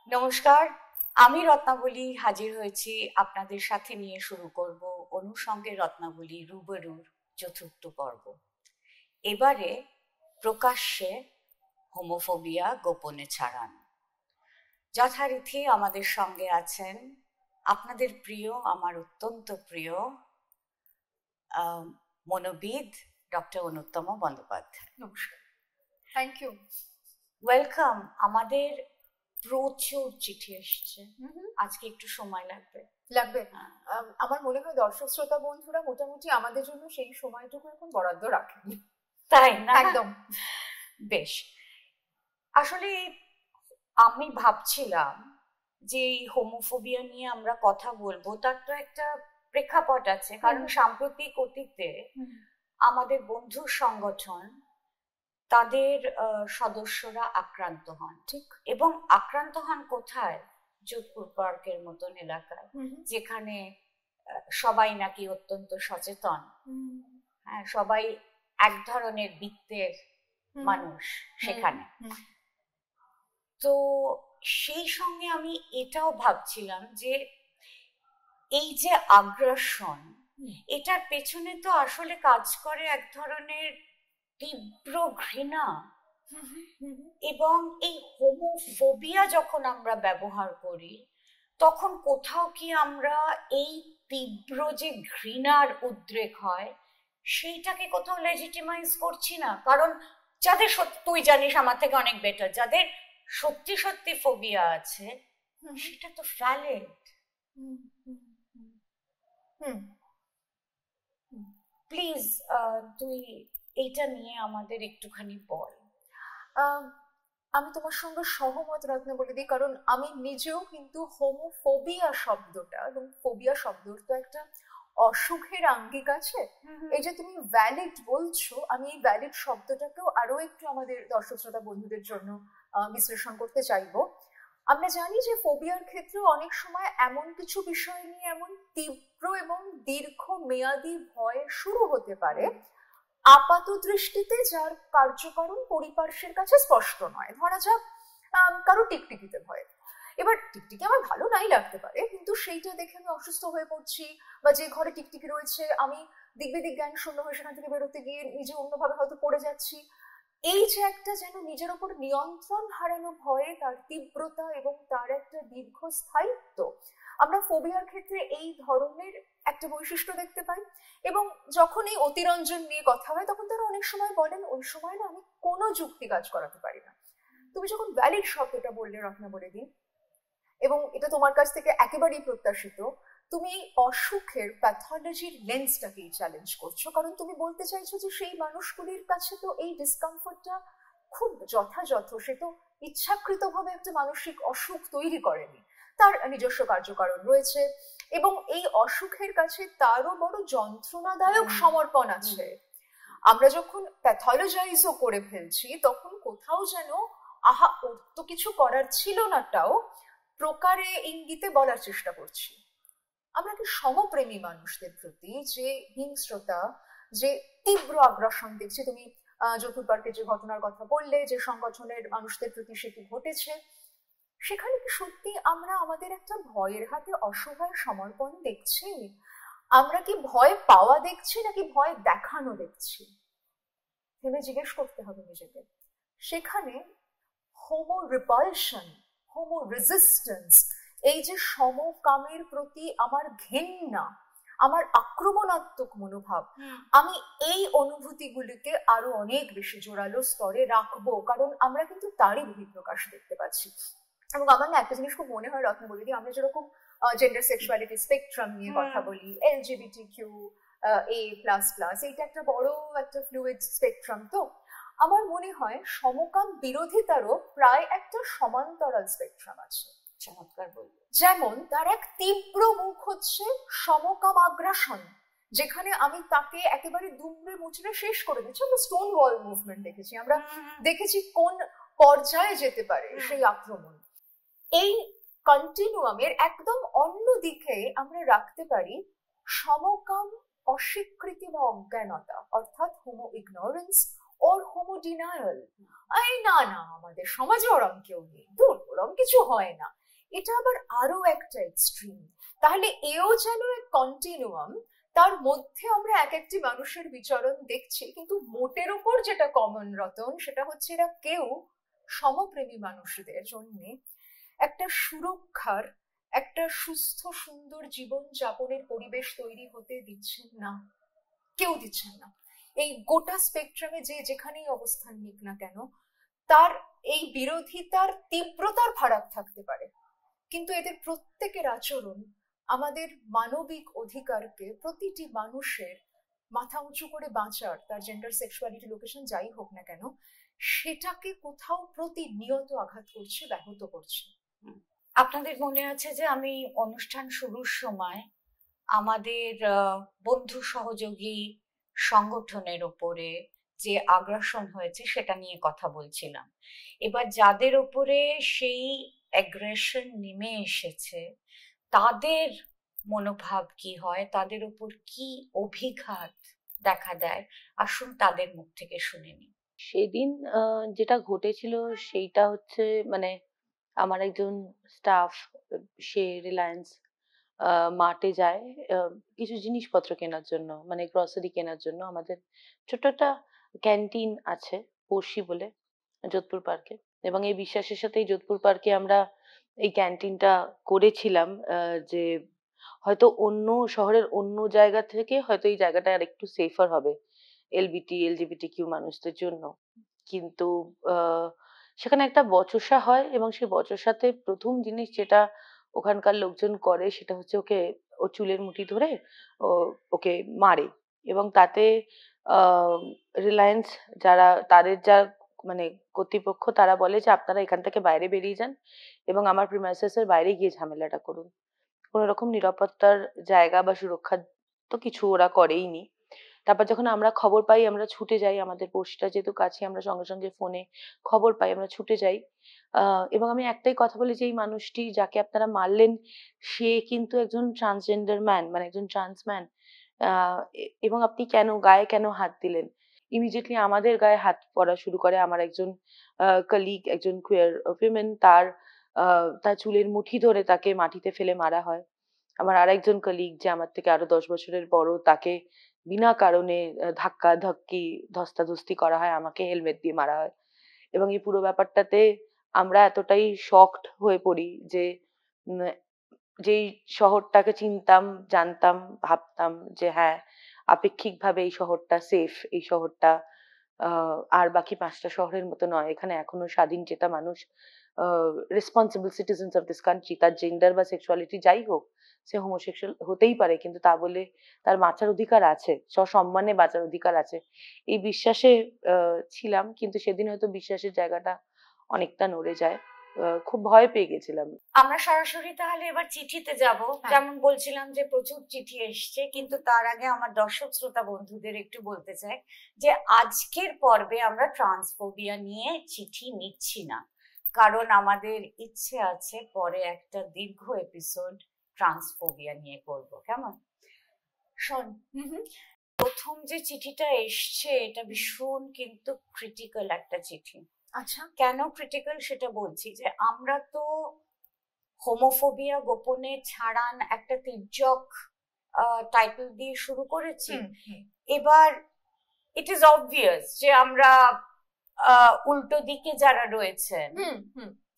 নমস্কার, আমি রত্নাবলী হাজির হয়েছি আপনাদের সাথে নিয়ে শুরু করব অনুষঙ্গে রত্নাবলী রুবরুর চতুর্থ পর্ব। এবারে প্রকাশ্যে হোমোফোবিয়া গোপনে ছাড়ান। যথারীতি আমাদের সঙ্গে আছেন আপনাদের প্রিয়, আমার অত্যন্ত প্রিয় মনোবিদ ডক্টর অনুত্তম বন্দ্যোপাধ্যায়। নমস্কার, থ্যাংক ইউ, ওয়েলকাম। আমাদের প্রচুর চিঠি এসছে, আজকে একটু সময় লাগবে। আমার মনে হয় দর্শক শ্রোতা বন্ধুরা মোটামুটি আমাদের জন্য সেই সময়টুকু এখন বরাদ্দ রাখেন, তাই না? একদম। বেশ, আসলে আমি ভাবছিলাম যে এই হোমোফোবিয়া নিয়ে আমরা কথা বলবো, তার তো একটা প্রেক্ষাপট আছে, কারণ সাম্প্রতিক অতীতে আমাদের বন্ধু সংগঠন তাদের সদস্যরা আক্রান্ত হন। ঠিক, এবং আক্রান্ত হন কোথায়? যোধপুর পার্কের মতন এলাকায়, যেখানে সবাই নাকি অত্যন্ত সচেতন, হ্যাঁ, সবাই এক ধরনের বৃত্তের মানুষ সেখানে। তো সেই সঙ্গে আমি এটাও ভাবছিলাম যে এই যে আগ্রাসন, এটার পেছনে তো আসলে কাজ করে এক ধরনের তীব্র ঘৃণা। এবং এই হোমোফোবিয়া যখন আমরা ব্যবহার করি, তখন কোথাও কি আমরা এই তীব্র যে ঘৃণার উদ্রেক হয় সেইটাকে কোথাও লেজিটিমাইজ করছি না? কারণ যাদের তুই জানিস আমার থেকে অনেক বেটার, যাদের সত্যি সত্যি ফোবিয়া আছে সেটা তো ভ্যালিড। প্লিজ তুই এইটা নিয়ে আমাদের একটুখানি বল। আমি তোমার সঙ্গে সহমত রত্ন বলে দিই, কারণ আমি নিজেও কিন্তু হোমোফোবিয়া শব্দটা, এবং ফোবিয়া শব্দর তো একটা অসুখের আঙ্গিক আছে। এই যে তুমি ভ্যালিড বলছো, আমি এই ভ্যালিড শব্দটাকেও আরো একটু আমাদের দর্শক শ্রোতা বন্ধুদের জন্য বিশ্লেষণ করতে চাইবো। আমরা জানি যে ফোবিয়ার ক্ষেত্রেও অনেক সময় এমন কিছু বিষয় নিয়ে এমন তীব্র এবং দীর্ঘ মেয়াদী ভয় শুরু হতে পারে আপাত দৃষ্টিতে যার কার্যকারণ পরিপার্শ্বের কাছে স্পষ্ট নয়। ধরা যাক কারো টিকটিকিতে ভয়। এবার টিকটিকি আমার ভালো নাই লাগতে পারে, কিন্তু সেইটা দেখে আমি অসুস্থ হয়ে পড়ছি, বা যে ঘরে টিকটিকি রয়েছে আমি দিগ্বিদিক জ্ঞান শূন্য হয়ে সেখান থেকে বেরোতে গিয়ে নিজে অন্যভাবে হয়তো পড়ে যাচ্ছি। এই যে একটা যেন নিজের ওপর নিয়ন্ত্রণ হারানো ভয়ে, তার তীব্রতা এবং তার একটা দীর্ঘস্থায়িত্ব, আমরা ফোবিয়ার ক্ষেত্রে এই ধরনের একটা বৈশিষ্ট্য দেখতে পাই। এবং যখন এই অতিরঞ্জন নিয়ে কথা হয় তখন তারা অনেক সময় বলেন ওই সময় না আমি কোনো যুক্তি কাজ করাতে পারি না। তুমি যখন ভ্যালিড শব্দটা বললে রত্না বলে দিন, এবং এটা তোমার কাছ থেকে একেবারেই প্রত্যাশিত, তুমি এই অসুখের প্যাথোলজির লেন্সটাকেই চ্যালেঞ্জ করছো, কারণ তুমি বলতে চাইছো যে সেই মানুষগুলির কাছে তো এই ডিসকমফোর্টটা খুব যথাযথ, সে তো ইচ্ছাকৃতভাবে একটা মানসিক অসুখ তৈরি করেনি, তার নিজস্ব কার্যকারণ রয়েছে, এবং এই অসুখের কাছে তারও বড় যন্ত্রণাদায়ক সমর্পণ আছে। আমরা যখন প্যাথোলজাইজও করে ফেলছি তখন কোথাও যেন আহা ওর তো কিছু করার ছিল নাটাও প্রকারে ইঙ্গিতে বলার চেষ্টা করছি। আমরা কি সমপ্রেমী মানুষদের প্রতি যে হিংস্রতা, যে তীব্র আগ্রাসন দেখছি, তুমি যোধপুর পার্কের যে ঘটনার কথা বললে, যে সংগঠনের মানুষদের প্রতি সেটি ঘটেছে, সেখানে কি সত্যি আমরা আমাদের একটা ভয়ের হাতে অসহায় সমর্পণ দেখছি? আমরা কি ভয় পাওয়া দেখছি নাকি ভয় দেখানো দেখছি? ভেবে জিজ্ঞেস করতে হবে নিজেকে। সেখানে হোমো রিপালশন, হোমো রেজিস্ট্যান্স, এই যে সমকামের প্রতি আমার ঘেন্না, আমার আক্রমণাত্মক মনোভাব, আমি এই অনুভূতিগুলিকে আরো অনেক বেশি জোরালো স্তরে রাখবো, কারণ আমরা কিন্তু তারই বহিঃপ্রকাশ দেখতে পাচ্ছি। এবং আমার না একটা জিনিস খুব মনে হয় রত্ন বলে দিই, আমরা যেরকম জেন্ডার সেক্সুয়ালিটি স্পেকট্রাম নিয়ে কথা বলি, LGBTQ A++, এইটা একটা বড় একটা ফ্লুইড স্পেকট্রাম। তো আমার মনে হয় সমকাম বিরোধিতারও প্রায় একটা সমান্তরাল স্পেকট্রাম আছে। চমৎকার বলল। যেমন তার এক তীব্র মুখ হচ্ছে সমকাম আগ্রাসন, যেখানে আমি তাকে একেবারে দুমড়ে মুচড়ে শেষ করে দিচ্ছি। আমরা স্টোন ওয়াল মুভমেন্ট দেখেছি, আমরা দেখেছি কোন পর্যায়ে যেতে পারে সেই আক্রমণ। এই কন্টিনিউয়ামের একদম অন্য দিকে আমরা রাখতে পারি সমকাম অস্বীকৃতি বা অজ্ঞানতা, অর্থাৎ হোমো ইগনোরেন্স, ওর হোমো ডিনায়াল, এই না না আমাদের সমাজে ওরম কেউ নেই, দূর ওরম কিছু হয় না, এটা আবার আরো একটা এক্সট্রিম। তাহলে এও যেন এক কন্টিনিউয়াম, তার মধ্যে আমরা এক একটি মানুষের বিচরণ দেখছি, কিন্তু মোটের উপর যেটা কমন রতন, সেটা হচ্ছে এরা কেউ সমপ্রেমী মানুষদের জন্য একটা সুরক্ষার, একটা সুস্থ সুন্দর জীবন যাপনের পরিবেশ তৈরি হতে দিচ্ছেন না, কেউ দিচ্ছেন না। এই গোটা স্পেকট্রামে যে যেখানেই অবস্থান নিক না কেন, তার এই বিরোধিতার তীব্রতার ফারাক থাকতে পারে, কিন্তু এদের প্রত্যেকের আচরণ আমাদের মানবিক অধিকারকে, প্রতিটি মানুষের মাথা উঁচু করে বাঁচার, তার জেন্ডার, সেক্সুয়ালিটি, লোকেশন যাই হোক না কেন, সেটাকে কোথাও প্রতিনিয়ত আঘাত করছে, ব্যাহত করছে। আপনাদের মনে আছে যে আমি অনুষ্ঠান শুরুর সময় আমাদের বন্ধু সহযোগী সংগঠনের উপরে যে আগ্রাসন হয়েছে সেটা নিয়ে কথা বলছিলাম। এবার যাদের উপরে সেই অ্যাগ্রেশন নেমে এসেছে তাদের মনোভাব কি হয়, তাদের উপর কি অভিঘাত দেখা দেয়, আসুন তাদের মুখ থেকে শুনে নিই। সেদিন যেটা ঘটেছিল সেইটা হচ্ছে, মানে আমার একজন স্টাফ, সে রিলায়েন্স মার্টে যায় কিছু জিনিসপত্র কেনার জন্য, মানে গ্রসারি কেনার জন্য। আমাদের ছোট্ট একটা ক্যান্টিন আছে পড়শি বলে, যোধপুর পার্কে, এবং এই বিশ্বাসের সাথেই যোধপুর পার্কে আমরা এই ক্যান্টিনটা করেছিলাম, যে হয়তো অন্য শহরের অন্য জায়গা থেকে হয়তো এই জায়গাটা আর একটু সেফার হবে এলজিবিটি কিউ মানুষদের জন্য। কিন্তু সেখানে একটা বচসা হয়, এবং সেই বচসাতে প্রথম জিনিস যেটা ওখানকার লোকজন করে সেটা হচ্ছে ওর চুলের মুঠি ধরে ওকে মারে। এবং তাতে রিলায়েন্স যারা, তাদের যা মানে কর্তৃপক্ষ, তারা বলে যে আপনারা এখান থেকে বাইরে বেরিয়ে যান এবং আমার প্রিমাইসেসের বাইরে গিয়ে ঝামেলাটা করুন। কোনো রকম নিরাপত্তার জায়গা বা সুরক্ষার তো কিছু ওরা করেইনি। তারপর যখন আমরা খবর পাই আমরা ছুটে যাই, আমাদের পড়শিটা যেহেতু কাছে, আমরা সঙ্গে সঙ্গে ফোনে খবর পাই, আমরা ছুটে যাই। এবং আমি একটাই কথা বলি যে এই মানুষটি যাকে আপনারা মারলেন সে কিন্তু একজন ট্রান্সজেন্ডার ম্যান, মানে একজন ট্রান্স ম্যান, এবং আপনি গায়ে কেন হাত দিলেন? ইমিডিয়েটলি আমাদের গায়ে হাত পড়া শুরু করে। আমার একজন কলিগ, একজন কুয়ার উইমেন, তার চুলের মুঠি ধরে তাকে মাটিতে ফেলে মারা হয়। আমার আরেকজন কলিগ, যে আমার থেকে আরো 10 বছরের বড়, তাকে বিনা কারণে ধাক্কা ধাক্কি ধস্তাধস্তি করা হয়, আমাকে হেলমেট দিয়ে মারা হয়। এবং এই পুরো ব্যাপারটাতে আমরা এতটাই শকড হয়ে পড়ি যে যেই শহরটাকে চিনতাম, জানতাম, ভাবতাম যে হ্যাঁ আপেক্ষিকভাবে এই শহরটা সেফ, এই শহরটা আর বাকি 5টা শহরের মতো নয়, এখানে এখনো স্বাধীন চেতা মানুষ, responsible citizens of this country, তার জেন্ডার বা সেক্সুয়ালিটি যাই হোক, সে হোমোসেক্সুয়াল হতেই পারে, কিন্তু তা বলে তার বাঁচার অধিকার আছে, সসম্মানে বাঁচার অধিকার আছে। এই বিশ্বাসে ছিলাম, কিন্তু সেদিন হয়তো বিশ্বাসের জায়গাটা অনেকটা নড়ে যায়। খুব ভয় পেয়ে গেছিলাম। আমরা সরাসরি তাহলে এবার চিঠিতে যাব। যেমন বলছিলাম যে প্রচুর চিঠি এসছে, কিন্তু তার আগে আমার দর্শক শ্রোতা বন্ধুদের একটু বলতে চাই যে আজকের পর্বে আমরা ট্রান্সফোবিয়া নিয়ে চিঠি নিচ্ছি না, কারণ আমাদের ইচ্ছে আছে পরে একটা দীর্ঘ এপিসোড ট্রান্সফোবিয়া নিয়ে করব। কেমন শোন, প্রথম যে চিঠিটা এসছে এটা ভীষণ কিন্তু ক্রিটিক্যাল একটা চিঠি। আচ্ছা, কেন ক্রিটিক্যাল সেটা বলছি। যে আমরা তো হোমোফোবিয়া গোপনে ছাড়ান একটা তির্যক টাইটেল দিয়ে শুরু করেছি। এবার ইট ইজ অবভিয়াস যে আমরা উল্টো দিকে যারা রয়েছেন,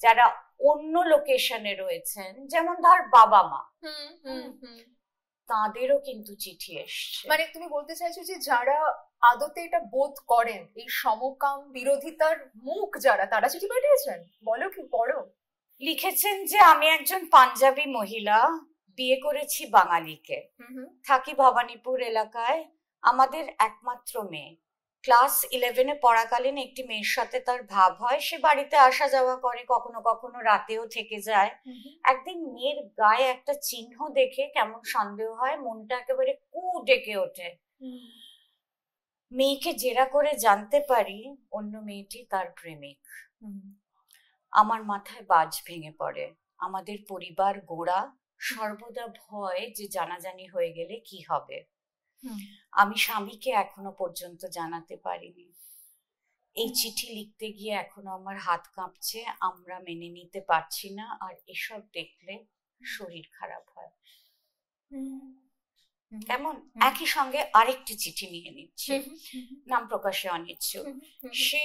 যারা অন্য লোকেশনে রয়েছেন, যেমন ধর বাবা মা, তাদেরও কিন্তু চিঠি এসছে। মানে তুমি বলতে চাইছো যে যারা আদতে এটা বোধ করেন, এই সমকাম বিরোধিতার মুখ যারা, তারা চিঠি পাঠিয়েছেন? বলো, কি পড়ো। লিখেছেন যে আমি একজন পাঞ্জাবি মহিলা, বিয়ে করেছি বাঙালিকে, থাকি ভবানীপুর এলাকায়, আমাদের একমাত্র মেয়ে। ক্লাস 11-এ পড়াকালীন একটি মেয়ের সাথে তার ভাব হয়, সে বাড়িতে আসা যাওয়া করে, কখনো কখনো রাতেও থেকে যায়। একদিন মেয়ের গায়ে একটা চিহ্ন দেখে কেমন সন্দেহ হয়, মনটা একেবারে কু ডেকে ওঠে। মেয়েকে জেরা করে জানতে পারি অন্য মেয়েটি তার প্রেমিক। আমার মাথায় বাজ ভেঙে পড়ে। আমাদের পরিবার গোড়া, সর্বদা ভয় যে জানাজানি হয়ে গেলে কি হবে। আমি স্বামীকে এখনো পর্যন্ত জানাতে পারিনি। এই চিঠি লিখতে গিয়ে এখনো আমার হাত কাঁপছে, আমরা মেনে নিতে পারছি না, আর এসব দেখলে শরীর খারাপ হয়। কেমন একই সঙ্গে আরেকটি চিঠি নিয়ে নিচ্ছে, নাম প্রকাশে অনিচ্ছুক। সে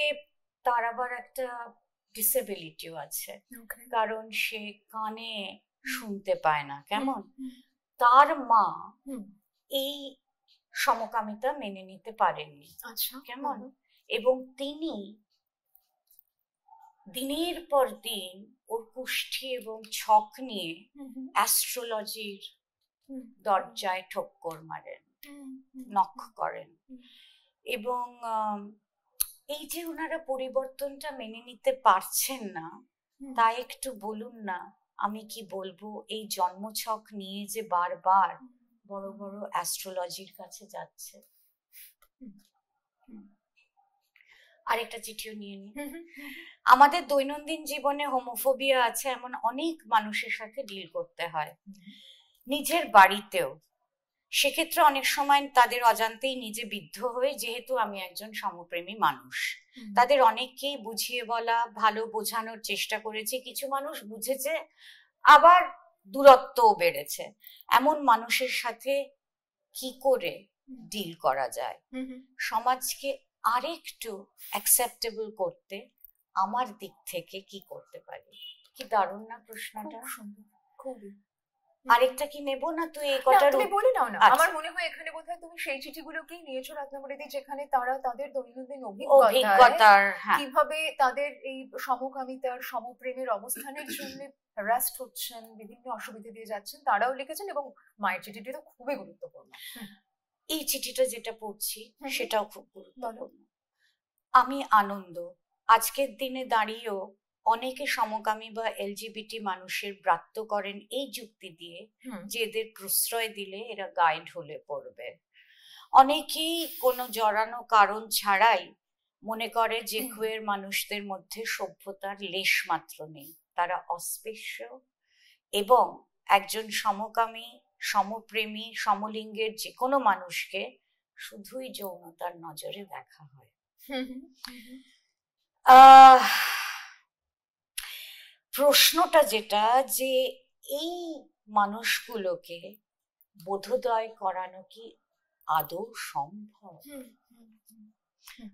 তার আবার একটা ডিসেবিলিটিও আছে, কারণ সে কানে শুনতে পায় না। কেমন তার মা এই সমকামিতা মেনে নিতে পারেননি। কেমন এবং তিনি দিনের পর দিন ওর কুষ্ঠি এবং ছক নিয়ে অ্যাস্ট্রোলজির দরজায় ঠক্কর মারেন, নক করেন। এবং এই যে ওনারা পরিবর্তনটা মেনে নিতে পারছেন না, তা একটু বলুন না। আমি কি বলবো, এই জন্মছক নিয়ে যে বারবার বড় বড় অ্যাস্ট্রোলজির কাছে যাচ্ছে। আরেকটা চিঠিও নিয়ে নি। আমাদের দৈনন্দিন জীবনে হোমোফোবিয়া আছে এমন অনেক মানুষের সাথে ডিল করতে হয়, নিজের বাড়িতেও। সেক্ষেত্রে অনেক সময় তাদের অজান্তেই নিজে বিদ্ধ হয়ে, যেহেতু আমি একজন সমপ্রেমী মানুষ, তাদের অনেককেই বুঝিয়ে বলা, ভালো বোঝানোর চেষ্টা করেছি। কিছু মানুষ বুঝেছে, আবার দূরত্বও বেড়েছে। এমন মানুষের সাথে কি করে ডিল করা যায়, সমাজকে আরেকটু অ্যাকসেপ্টেবল করতে আমার দিক থেকে কি করতে পারি? কি দারুণ না প্রশ্নটা? খুবই। আরেকটা কি নেব না? তুই এই কথা তুমি বলে নাও না। আমার মনে হয় এখানে বোধহয় তুমি সেই চিঠিগুলোকেই নিয়েছো রত্নাবলীদি, যেখানে তারা তাদের দৈনন্দিন অভিজ্ঞতার কিভাবে তাদের এই সমকামিতার সমপ্রেমের অবস্থানের জন্য হ্যারাস্ট হচ্ছেন, বিভিন্ন অসুবিধা দিয়ে যাচ্ছেন, তারাও লিখেছেন। এবং মায়ের চিঠিটি তো খুবই গুরুত্বপূর্ণ। এই চিঠিটা যেটা পড়ছি সেটাও খুব গুরুত্বপূর্ণ। আমি আনন্দ আজকের দিনে দাঁড়িয়েও অনেকে সমকামী বা এলজিবিটি মানুষের ব্রাত্য করেন এই যুক্তি দিয়ে যে এদের প্রশ্রয় দিলে এরা গায়ে ঢলে পড়বে। অনেকেই কোনো জড়ানো কারণ ছাড়াই মনে করে যে কুয়ের মানুষদের মধ্যে সভ্যতার লেশ মাত্র নেই, তারা অস্পৃশ্য, এবং একজন সমকামী, সমপ্রেমী, সমলিঙ্গের যে কোনো মানুষকে শুধুই যৌনতার নজরে দেখা হয়। প্রশ্নটা যেটা, যে এই মানুষগুলোকে বোধোদয় করানো কি আদৌ সম্ভব?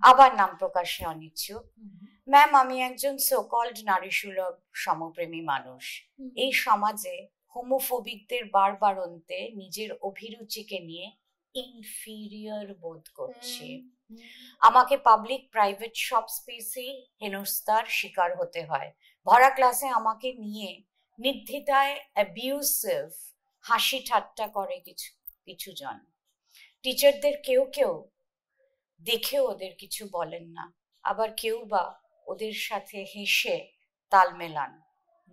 আবার নাম প্রকাশে অনিচ্ছুক। ম্যাম, আমি একজন সোকল্ড নারীসুলভ সমপ্রেমী মানুষ। এই সমাজে হোমোফোবিকদের বারবারন্তে নিজের অভিরুচিকে নিয়ে ইনফিরিয়র বোধ করছি। আমাকে পাবলিক প্রাইভেট সব স্পেসে হেনস্থার শিকার হতে হয়। ভরা ক্লাসে আমাকে নিয়ে নির্দ্বিধায় অ্যাবিউসিভ হাসি ঠাট্টা করে কিছু জন। টিচারদের কেউ কেউ দেখে ওদের কিছু বলেন না, আবার কেউ বা ওদের সাথে হেসে তাল মেলান,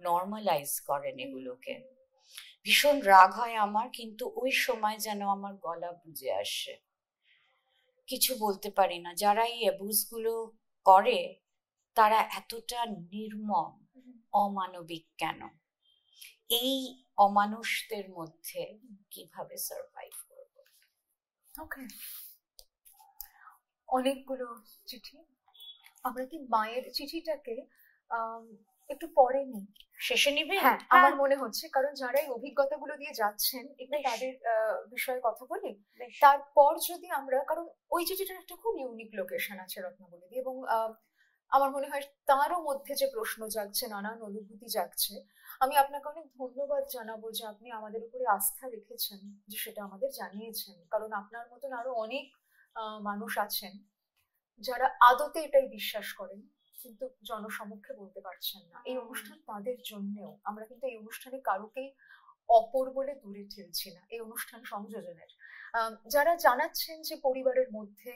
নর্মালাইজ করেন এগুলোকে। ভীষণ রাগ হয় আমার, কিন্তু ওই সময় যেন আমার গলা বুঝে আসে, কিছু বলতে পারি না। যারা এই অ্যাবিউজগুলো করে তারা এতটা নির্মম, অমানবিক কেন? এই অমানুষদের মধ্যে কিভাবে সারভাইভ করব? ওকে, অনেকগুলো চিঠি। আমরা কি মায়ের চিঠিটাকে একটু পরে নিই, শেষে নিবে? হ্যাঁ, আমার মনে হচ্ছে, কারণ যারা এই অভিজ্ঞতাগুলো দিয়ে যাচ্ছেন একটু তাদের বিষয়ে কথা বলি। তারপর যদি আমরা, কারণ ওই চিঠিটার একটা খুব ইউনিক লোকেশন আছে রত্নাবলীদি, এবং আমার মনে হয় তারও মধ্যে যে প্রশ্ন জাগছে, নানান অনুভূতি জাগছে। আমি আপনাকে অনেক ধন্যবাদ জানাবো যে আপনি আমাদের উপরে আস্থা রেখেছেন, যে সেটা আমাদের জানিয়েছেন। কারণ আপনার মতন আরো অনেক মানুষ আছেন যারা আদতে এটাই বিশ্বাস করেন, কিন্তু জনসমক্ষে বলতে পারছেন না। এই অনুষ্ঠান তাদের জন্যেও। আমরা কিন্তু এই অনুষ্ঠানে কারোকেই অপর বলে দূরে ঠেলছি না। এই অনুষ্ঠান সংযোজনের যারা জানাচ্ছেন যে পরিবারের মধ্যে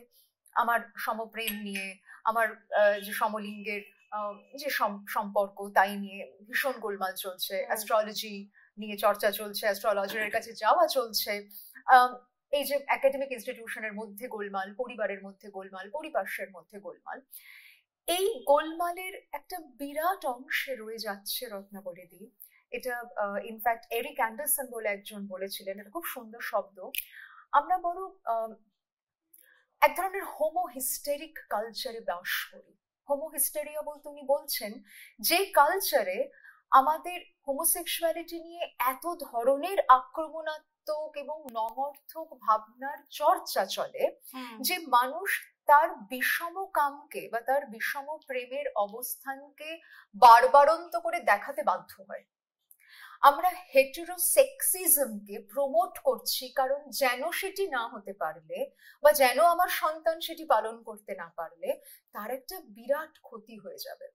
আমার সমপ্রেম নিয়ে, আমার যে সমলিঙ্গের যে সম্পর্ক তাই নিয়ে ভীষণ গোলমাল চলছে, অ্যাস্ট্রোলজি নিয়ে চর্চা চলছে, অ্যাস্ট্রোলজারের কাছে যাওয়া চলছে, এই যে একাডেমিক ইনস্টিটিউশনের মধ্যে গোলমাল, পরিবারের মধ্যে গোলমাল, পরিপার্শ্বের মধ্যে গোলমাল, এই গোলমালের একটা বিরাট অংশে রয়ে যাচ্ছে রত্নাবলীদি। এটা ইনফ্যাক্ট এরিক অ্যান্ডারসন বলে একজন বলেছিলেন, এটা খুব সুন্দর শব্দ। আমরা বড় এক ধরনের হোমো হিস্টেরিক কালচারে বাস করি। হোমো হিস্টেরিয়া বলতে উনি বলছেন যে কালচারে আমাদের হোমোসেক্সুয়ালিটি নিয়ে এত ধরনের আক্রমণাত্মক এবং নমর্থক ভাবনার চর্চা চলে যে মানুষ তার বিষম কামকে বা তার বিষম প্রেমের অবস্থানকে বারবারন্ত করে দেখাতে বাধ্য হয়। আমরা হেটেরোসেক্সিজমকে প্রমোট করছি কারণ যেন সেটি না হতে পারলে বা যেন আমার সন্তান সেটি পালন করতে না পারলে তার একটা বিরাট ক্ষতি হয়ে যাবে।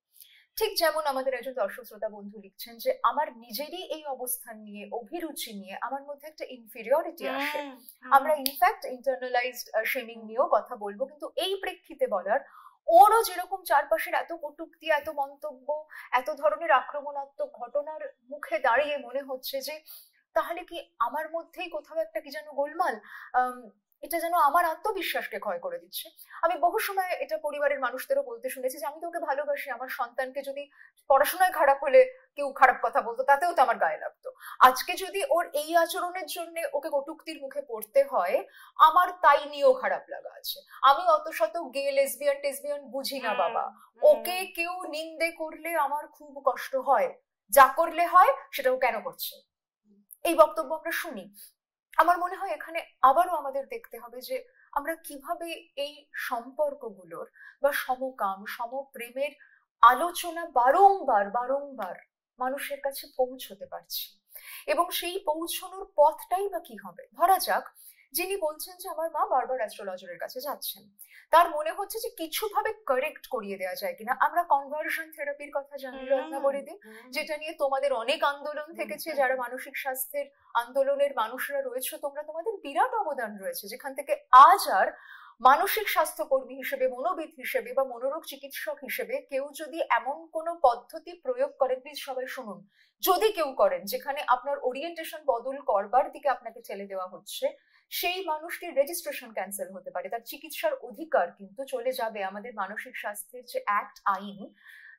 ঠিক যেমন আমাদের একজন দর্শক শ্রোতা বন্ধু লিখছেন যে আমার নিজেরই এই অবস্থান নিয়ে, অভিরুচি নিয়ে আমার মধ্যে একটা ইনফেরিয়রিটি আসে। আমরা ইনফ্যাক্ট ইন্টারনালাইজড শেমিং নিয়েও কথা বলবো, কিন্তু এই প্রেক্ষিতে বলার ওরও যেরকম চারপাশের এত কটূক্তি, এত মন্তব্য, এত ধরনের আক্রমণাত্মক ঘটনার মুখে দাঁড়িয়ে মনে হচ্ছে যে তাহলে কি আমার মধ্যেই কোথাও একটা কি যেন গোলমাল, এটা যেন আমার আত্মবিশ্বাসকে ক্ষয় করে দিচ্ছে। আমি বহু সময় এটা পরিবারের মানুষদেরও বলতে শুনেছি যে আমি তো ওকে ভালোবাসি, আমার সন্তানকে যদি পড়াশোনায় খারাপ হলে কেউ খারাপ কথা বলতো তাতেও তো আমার গায়ে লাগতো, আজকে যদি ওর এই আচরণের জন্য ওকে কটূক্তির মুখে পড়তে হয় আমার তাই নিয়েও খারাপ লাগা আছে। আমি অত শত গে লেসবিয়ান টেসবিয়ান বুঝি না বাবা, ওকে কেউ নিন্দে করলে আমার খুব কষ্ট হয়, যা করলে হয় সেটাও কেন করছে, এই বক্তব্য আমরা শুনি। আমার মনে হয় এখানে আবারও আমাদের দেখতে হবে যে আমরা কিভাবে এই সম্পর্কগুলোর বা সমকাম সমপ্রেমের আলোচনা বারংবার বারংবার মানুষের কাছে পৌঁছতে পারছি, এবং সেই পৌঁছানোর পথটাই বা কি হবে। ধরা যাক যিনি বলছেন যে আমার মা বারবার অ্যাস্ট্রোলজারের কাছে যাচ্ছেন, তার মনে হচ্ছে যে কিছু ভাবে কারেক্ট করিয়ে দেওয়া যায় কিনা। আমরা কনভার্সন থেরাপির কথা জানি রত্নাবলীদি, যেটা নিয়ে তোমাদের অনেক আন্দোলন থেকেছে, যারা মানসিক স্বাস্থ্যের আন্দোলনের মানুষরা রয়েছে তোমরা, তোমাদের বিরাট অবদান রয়েছে, যেখান থেকে আজ আর মানসিক স্বাস্থ্যকর্মী হিসেবে, মনোবিদ হিসেবে বা মনোরোগ চিকিৎসক হিসেবে কেউ যদি এমন কোনো পদ্ধতি প্রয়োগ করেন, প্লিজ সবাই শুনুন, যদি কেউ করেন যেখানে আপনার ওরিয়েন্টেশন বদল করবার দিকে আপনাকে ঠেলে দেওয়া হচ্ছে, সেই মানুষটির রেজিস্ট্রেশন ক্যান্সেল হতে পারে, তার চিকিৎসার অধিকার কিন্তু চলে যাবে। আমাদের মানসিক স্বাস্থ্যের যে অ্যাক্ট, আইন,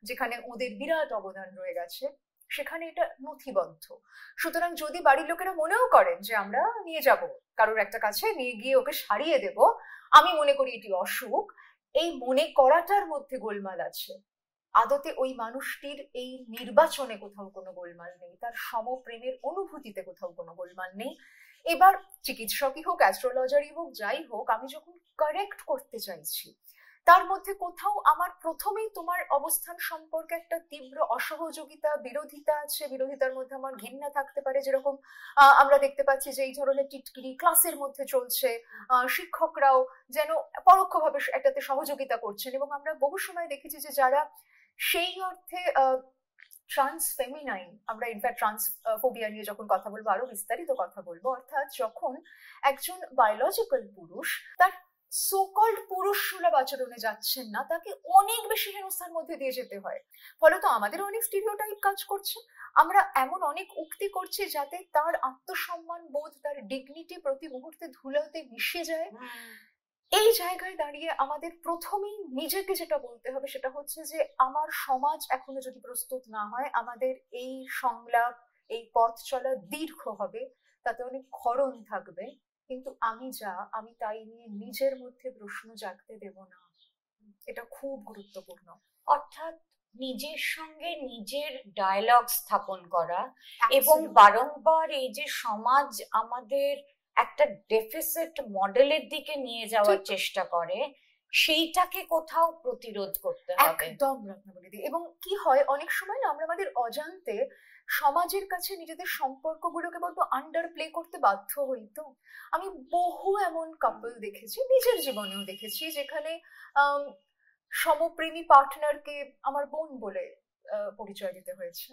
যেখানে ওদের বিরাট অবদান রয়ে গেছে, সেখানে এটা নথিবদ্ধ। সুতরাং যদি বাড়ির লোকেরা মনেও করেন যে আমরা নিয়ে যাব কারোর একটা কাছে, নিয়ে গিয়ে ওকে সারিয়ে দেব, আমি মনে করি এটি অসুখ, এই মনে করাটার মধ্যে গোলমাল আছে। আদতে ওই মানুষটির এই নির্বাচনে কোথাও কোনো গোলমাল নেই, তার সমপ্রেমের অনুভূতিতে কোথাও কোনো গোলমাল নেই। এবার চিকিৎসকই হোক, অ্যাস্ট্রোলজারই হোক, যাই হোক, আমি যখন কারেক্ট করতে চাইছি তার মধ্যে কোথাও আমার প্রথমেই তোমার অবস্থান সম্পর্কে একটা তীব্র অসহযোগিতা, বিরোধিতা আছে, বিরোধিতার মধ্যে আমার ঘৃণা থাকতে পারে। যেরকম আমরা দেখতে পাচ্ছি যে এই ধরনের টিটকিরি ক্লাসের মধ্যে চলছে, শিক্ষকরাও যেন পরোক্ষভাবে এটাতে সহযোগিতা করছেন, এবং আমরা বহু সময় দেখেছি যে যারা সেই অর্থে ট্রান্স ফেমিনাইন, আমরা ইনফ্যাক্ট ট্রান্সফোবিয়া নিয়ে যখন কথা বলবো আরো বিস্তারিত কথা বলবো, অর্থাৎ যখন একজন বায়োলজিক্যাল পুরুষ তার সোকল্ড পুরুষ সুলভ আচরণে যাচ্ছেন না, তাকে অনেক বেশি হেনস্থার মধ্যে দিয়ে যেতে হয়। ফলত আমাদের অনেক স্টিরিওটাইপ কাজ করছে, আমরা এমন অনেক উক্তি করছি যাতে তার আত্মসম্মান বোধ, তার ডিগনিটি প্রতি মুহূর্তে ধুলোতে মিশে যায়। এই জায়গায় দাঁড়িয়ে আমাদের প্রথমেই নিজেকে যেটা বলতে হবে সেটা হচ্ছে যে আমার সমাজ এখনো যদি প্রস্তুত না হয়, আমাদের এই সংলাপ, এই পথ চলা দীর্ঘ হবে, তাতে অনেক ক্ষরণ থাকবে, কিন্তু আমি তাই নিয়ে নিজের মধ্যে প্রশ্ন জাগতে দেব না। এটা খুব গুরুত্বপূর্ণ। অর্থাৎ নিজের সঙ্গে নিজের ডায়ালগ স্থাপন করা, এবং বারংবার এই যে সমাজ আমাদের একটা ডেফিসিট মডেলের দিকে নিয়ে যাওয়ার চেষ্টা করে, সেইটাকে কোথাও প্রতিরোধ করতে হবে। একদম রত্নাবলীদি। এবং কি হয় অনেক সময় না আমরা আমাদের অজান্তে সমাজের কাছে নিজেদের সম্পর্কগুলোকে বলবো আন্ডার প্লে করতে বাধ্য হই। তো আমি বহু এমন কাপল দেখেছি, নিজের জীবনেও দেখেছি, যেখানে সমপ্রেমী পার্টনারকে আমার বোন বলে পরিচয় দিতে হয়েছে,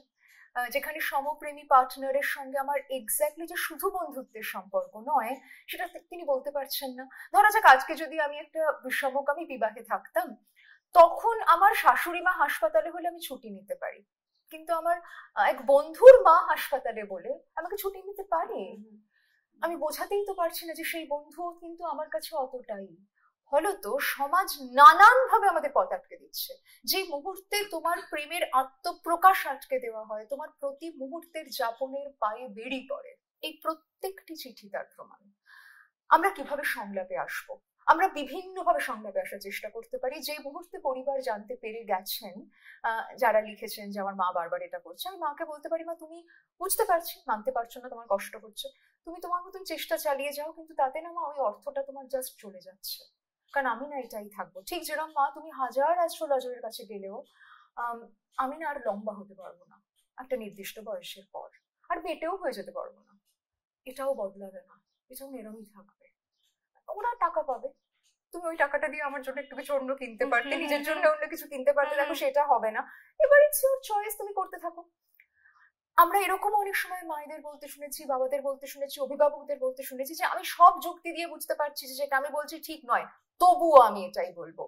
যেখানে সমপ্রেমী পার্টনারের সঙ্গে আমার এক্স্যাক্টলি যে শুধু বন্ধুত্বের সম্পর্ক নয় সেটা তিনি বলতে পারছেন না। ধরা যাক আজকে যদি আমি একটা সমকামী বিবাহে থাকতাম, তখন আমার শাশুড়ি মা হাসপাতালে হলে আমি ছুটি নিতে পারি, কিন্তু আমার এক বন্ধুর মা হাসপাতালে বলে আমাকে ছুটি নিতে পারে। আমি বোঝাতেই তো পারছি না যে সেই বন্ধুও কিন্তু আমার কাছে অতটাই। ফলত সমাজ নানান ভাবে আমাদের পথ আটকে দিচ্ছে। যে মুহূর্তে তোমার প্রেমের আত্মপ্রকাশ আটকে দেওয়া হয়, তোমার প্রতি মুহূর্তের যাপনের পায়ে বেড়ি পড়ে, এই প্রত্যেকটি চিঠি তার প্রমাণ। আমরা কিভাবে সংলাপে আসবো? আমরা বিভিন্নভাবে সংলাপে আসার চেষ্টা করতে পারি। যে মুহূর্তে পরিবার জানতে পেরে গেছেন, যারা লিখেছেন যে আমার মা বারবার এটা করছে, আমি মাকে বলতে পারি, মা তুমি বুঝতে পারছি, মানতে পারছো না, তোমার কষ্ট হচ্ছে, তুমি তোমার মতন চেষ্টা চালিয়ে যাও, কিন্তু তাতে না মা ওই অর্থটা তোমার জাস্ট চলে যাচ্ছে, কারণ আমি না এটাই থাকবো। ঠিক যেরকম মা তুমি হাজার অ্যাস্ট্রোলজারের কাছে গেলেও আমি না আর লম্বা হতে পারবো না একটা নির্দিষ্ট বয়সের পর, আর বেটেও হয়ে যেতে পারবো না, এটাও বদলাবে না, এটাও এরমই থাকবে। ওরা টাকা পাবে, তুমি ওই টাকাটা দিয়ে আমার জন্য একটু কিছু অন্য কিনতে পারতে, নিজের জন্য অন্য কিছু কিনতে পারতে, দেখো সেটা হবে না। এবার ইটস ইউর চয়েস, তুমি করতে থাকো। আমরা এরকম অনেক সময় মায়েদের বলতে শুনেছি, বাবাদের বলতে শুনেছি, অভিভাবকদের বলতে শুনেছি যে আমি সব যুক্তি দিয়ে বুঝতে পারছি যে যেটা আমি বলছি ঠিক নয়, তবুও আমি এটাই বলবো।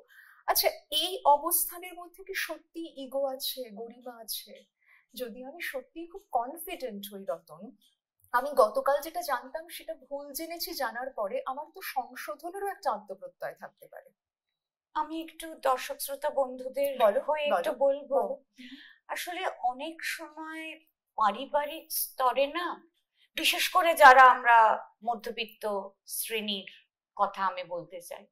আচ্ছা, এই অবস্থানের মধ্যে কি সত্যি ইগো আছে, গরিমা আছে? যদি আমি সত্যি খুব কনফিডেন্ট হই রতন, আমি গতকাল যেটা জানতাম সেটা ভুল জেনেছি জানার পরে আমার তো সংশোধনেরও একটা আত্মপ্রত্যয় থাকতে পারে। আমি একটু দর্শক শ্রোতা বন্ধুদের হয়ে একটু বলবো, আসলে অনেক সময় পারিবারিক স্তরে না, বিশেষ করে যারা আমরা মধ্যবিত্ত শ্রেণীর কথা আমি বলতে চাই,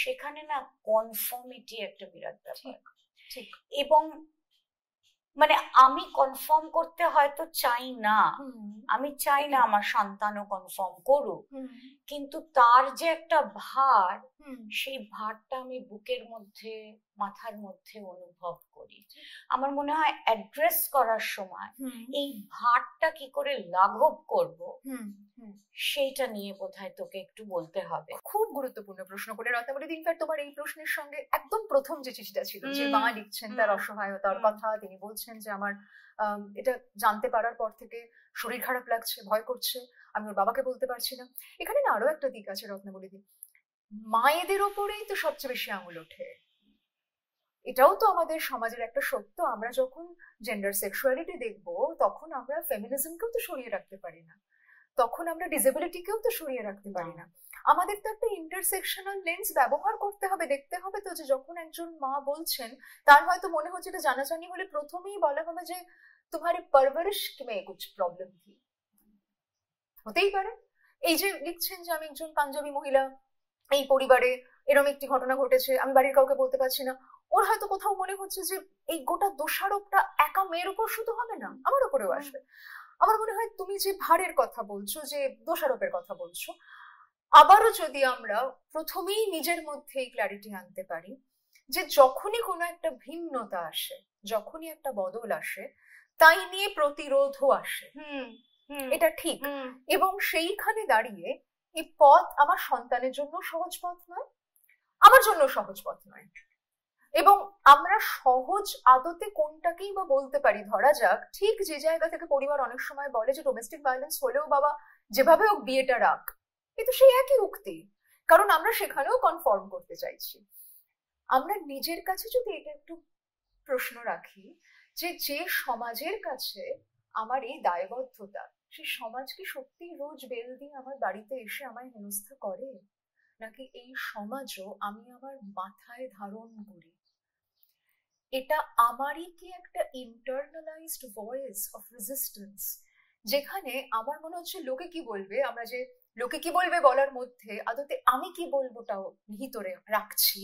সেখানে না কনফর্মিটি একটা বিরাট ব্যাপার। ঠিক। এবং মানে আমি কনফার্ম করতে হয়তো চাই না, আমি চাই না আমার সন্তানও কনফার্ম করুক, কিন্তু তার যে একটা ভার, সেই ভারটা আমি বুকের মধ্যে, মাথার মধ্যে অনুভব করি। আমার মনে হয় অ্যাড্রেস করার সময় এই ভারটা কি করে লাঘব করব, সেইটা নিয়ে বোধহয় তোকে একটু বলতে হবে। খুব গুরুত্বপূর্ণ প্রশ্ন করে রত্নাবলী। ইনফ্যাক্ট তোমার এই প্রশ্নের সঙ্গে একদম প্রথম যে চিঠিটা ছিল, যে মা লিখছেন তার অসহায়তার কথা, তিনি বলছেন যে আমার এটা জানতে পারার পর থেকে শরীর খারাপ লাগছে, ভয় করছে, আমি ওর বাবাকে বলতে পারছি না। এখানে না আরো একটা দিক আছে রত্নাবলী, মায়েদের ওপরেই তো সবচেয়ে বেশি আঙুল ওঠে। এটাও তো আমাদের সমাজের একটা সত্য। আমরা যখন জেন্ডার সেক্সুয়ালিটি দেখবো, তখন আমরা ফেমিনিজমকেও তো সরিয়ে রাখতে পারি না, তখন আমরা ডিসেবিলিটিকেও তো সরিয়ে রাখতে পারি না। আমাদের তো একটা ইন্টারসেকশনাল লেন্স ব্যবহার করতে হবে, দেখতে হবে তো যে যখন একজন মা বলছেন, তার হয়তো মনে হচ্ছে এটা জানাজানি হলে প্রথমেই বলা হবে যে তোমার পরবরিশ মে কুছ প্রবলেম থি, হতেই পারে। এই যে লিখছেন যে আমি একজন পাঞ্জাবি মহিলা, এই পরিবারে এরকম একটি ঘটনা ঘটেছে, আমি বাড়ির কাউকে বলতে পারছি না, ওর হয়তো কোথাও মনে হচ্ছে যে এই গোটা দোষারোপটা একা মেয়ের উপর শুধু হবে না, আমার উপরেও আসবে। আমার মনে হয় তুমি যে ভারের কথা বলছো, যে দোষারোপের কথা বলছো, আবারও যদি আমরা প্রথমেই নিজের মধ্যে এই ক্ল্যারিটি আনতে পারি যে যখনই কোনো একটা ভিন্নতা আসে, যখনই একটা বদল আসে, তাই নিয়ে প্রতিরোধও আসে, এটা ঠিক। এবং সেইখানে দাঁড়িয়ে এই পথ আমার সন্তানের জন্য সহজ পথ নয়, আমার জন্য সহজ পথ নয়। এবং আমরা সহজ আদতে কোনটাকেই বা বলতে পারি, ধরা যাক ঠিক যে জায়গা থেকে পরিবার অনেক সময় বলে যে ডোমেস্টিক ভায়োলেন্স হলেও বাবা যেভাবে হোক বিয়েটা রাখ, কিন্তু সেই একই উক্তি, কারণ আমরা সেখানেও কনফর্ম করতে চাইছি। আমরা নিজের কাছে যদি এটা একটু প্রশ্ন রাখি যে যে সমাজের কাছে আমার এই দায়বদ্ধতা, সেই সমাজ কি সত্যি রোজ বেল দিয়ে আমার বাড়িতে এসে আমায় হেনস্থা করে, নাকি এই সমাজও আমি আমার মাথায় ধারণ করি? এটা আমারই কি একটা ইন্টারনালাইজড ভয়েস অফ রেজিস্ট্যান্স, যেখানে আমার মনে হচ্ছে লোকে কি বলবে, আমরা যে লোকে কি বলবে বলার মধ্যে আদতে আমি কি বলবোটাও নিহিত রাখছি।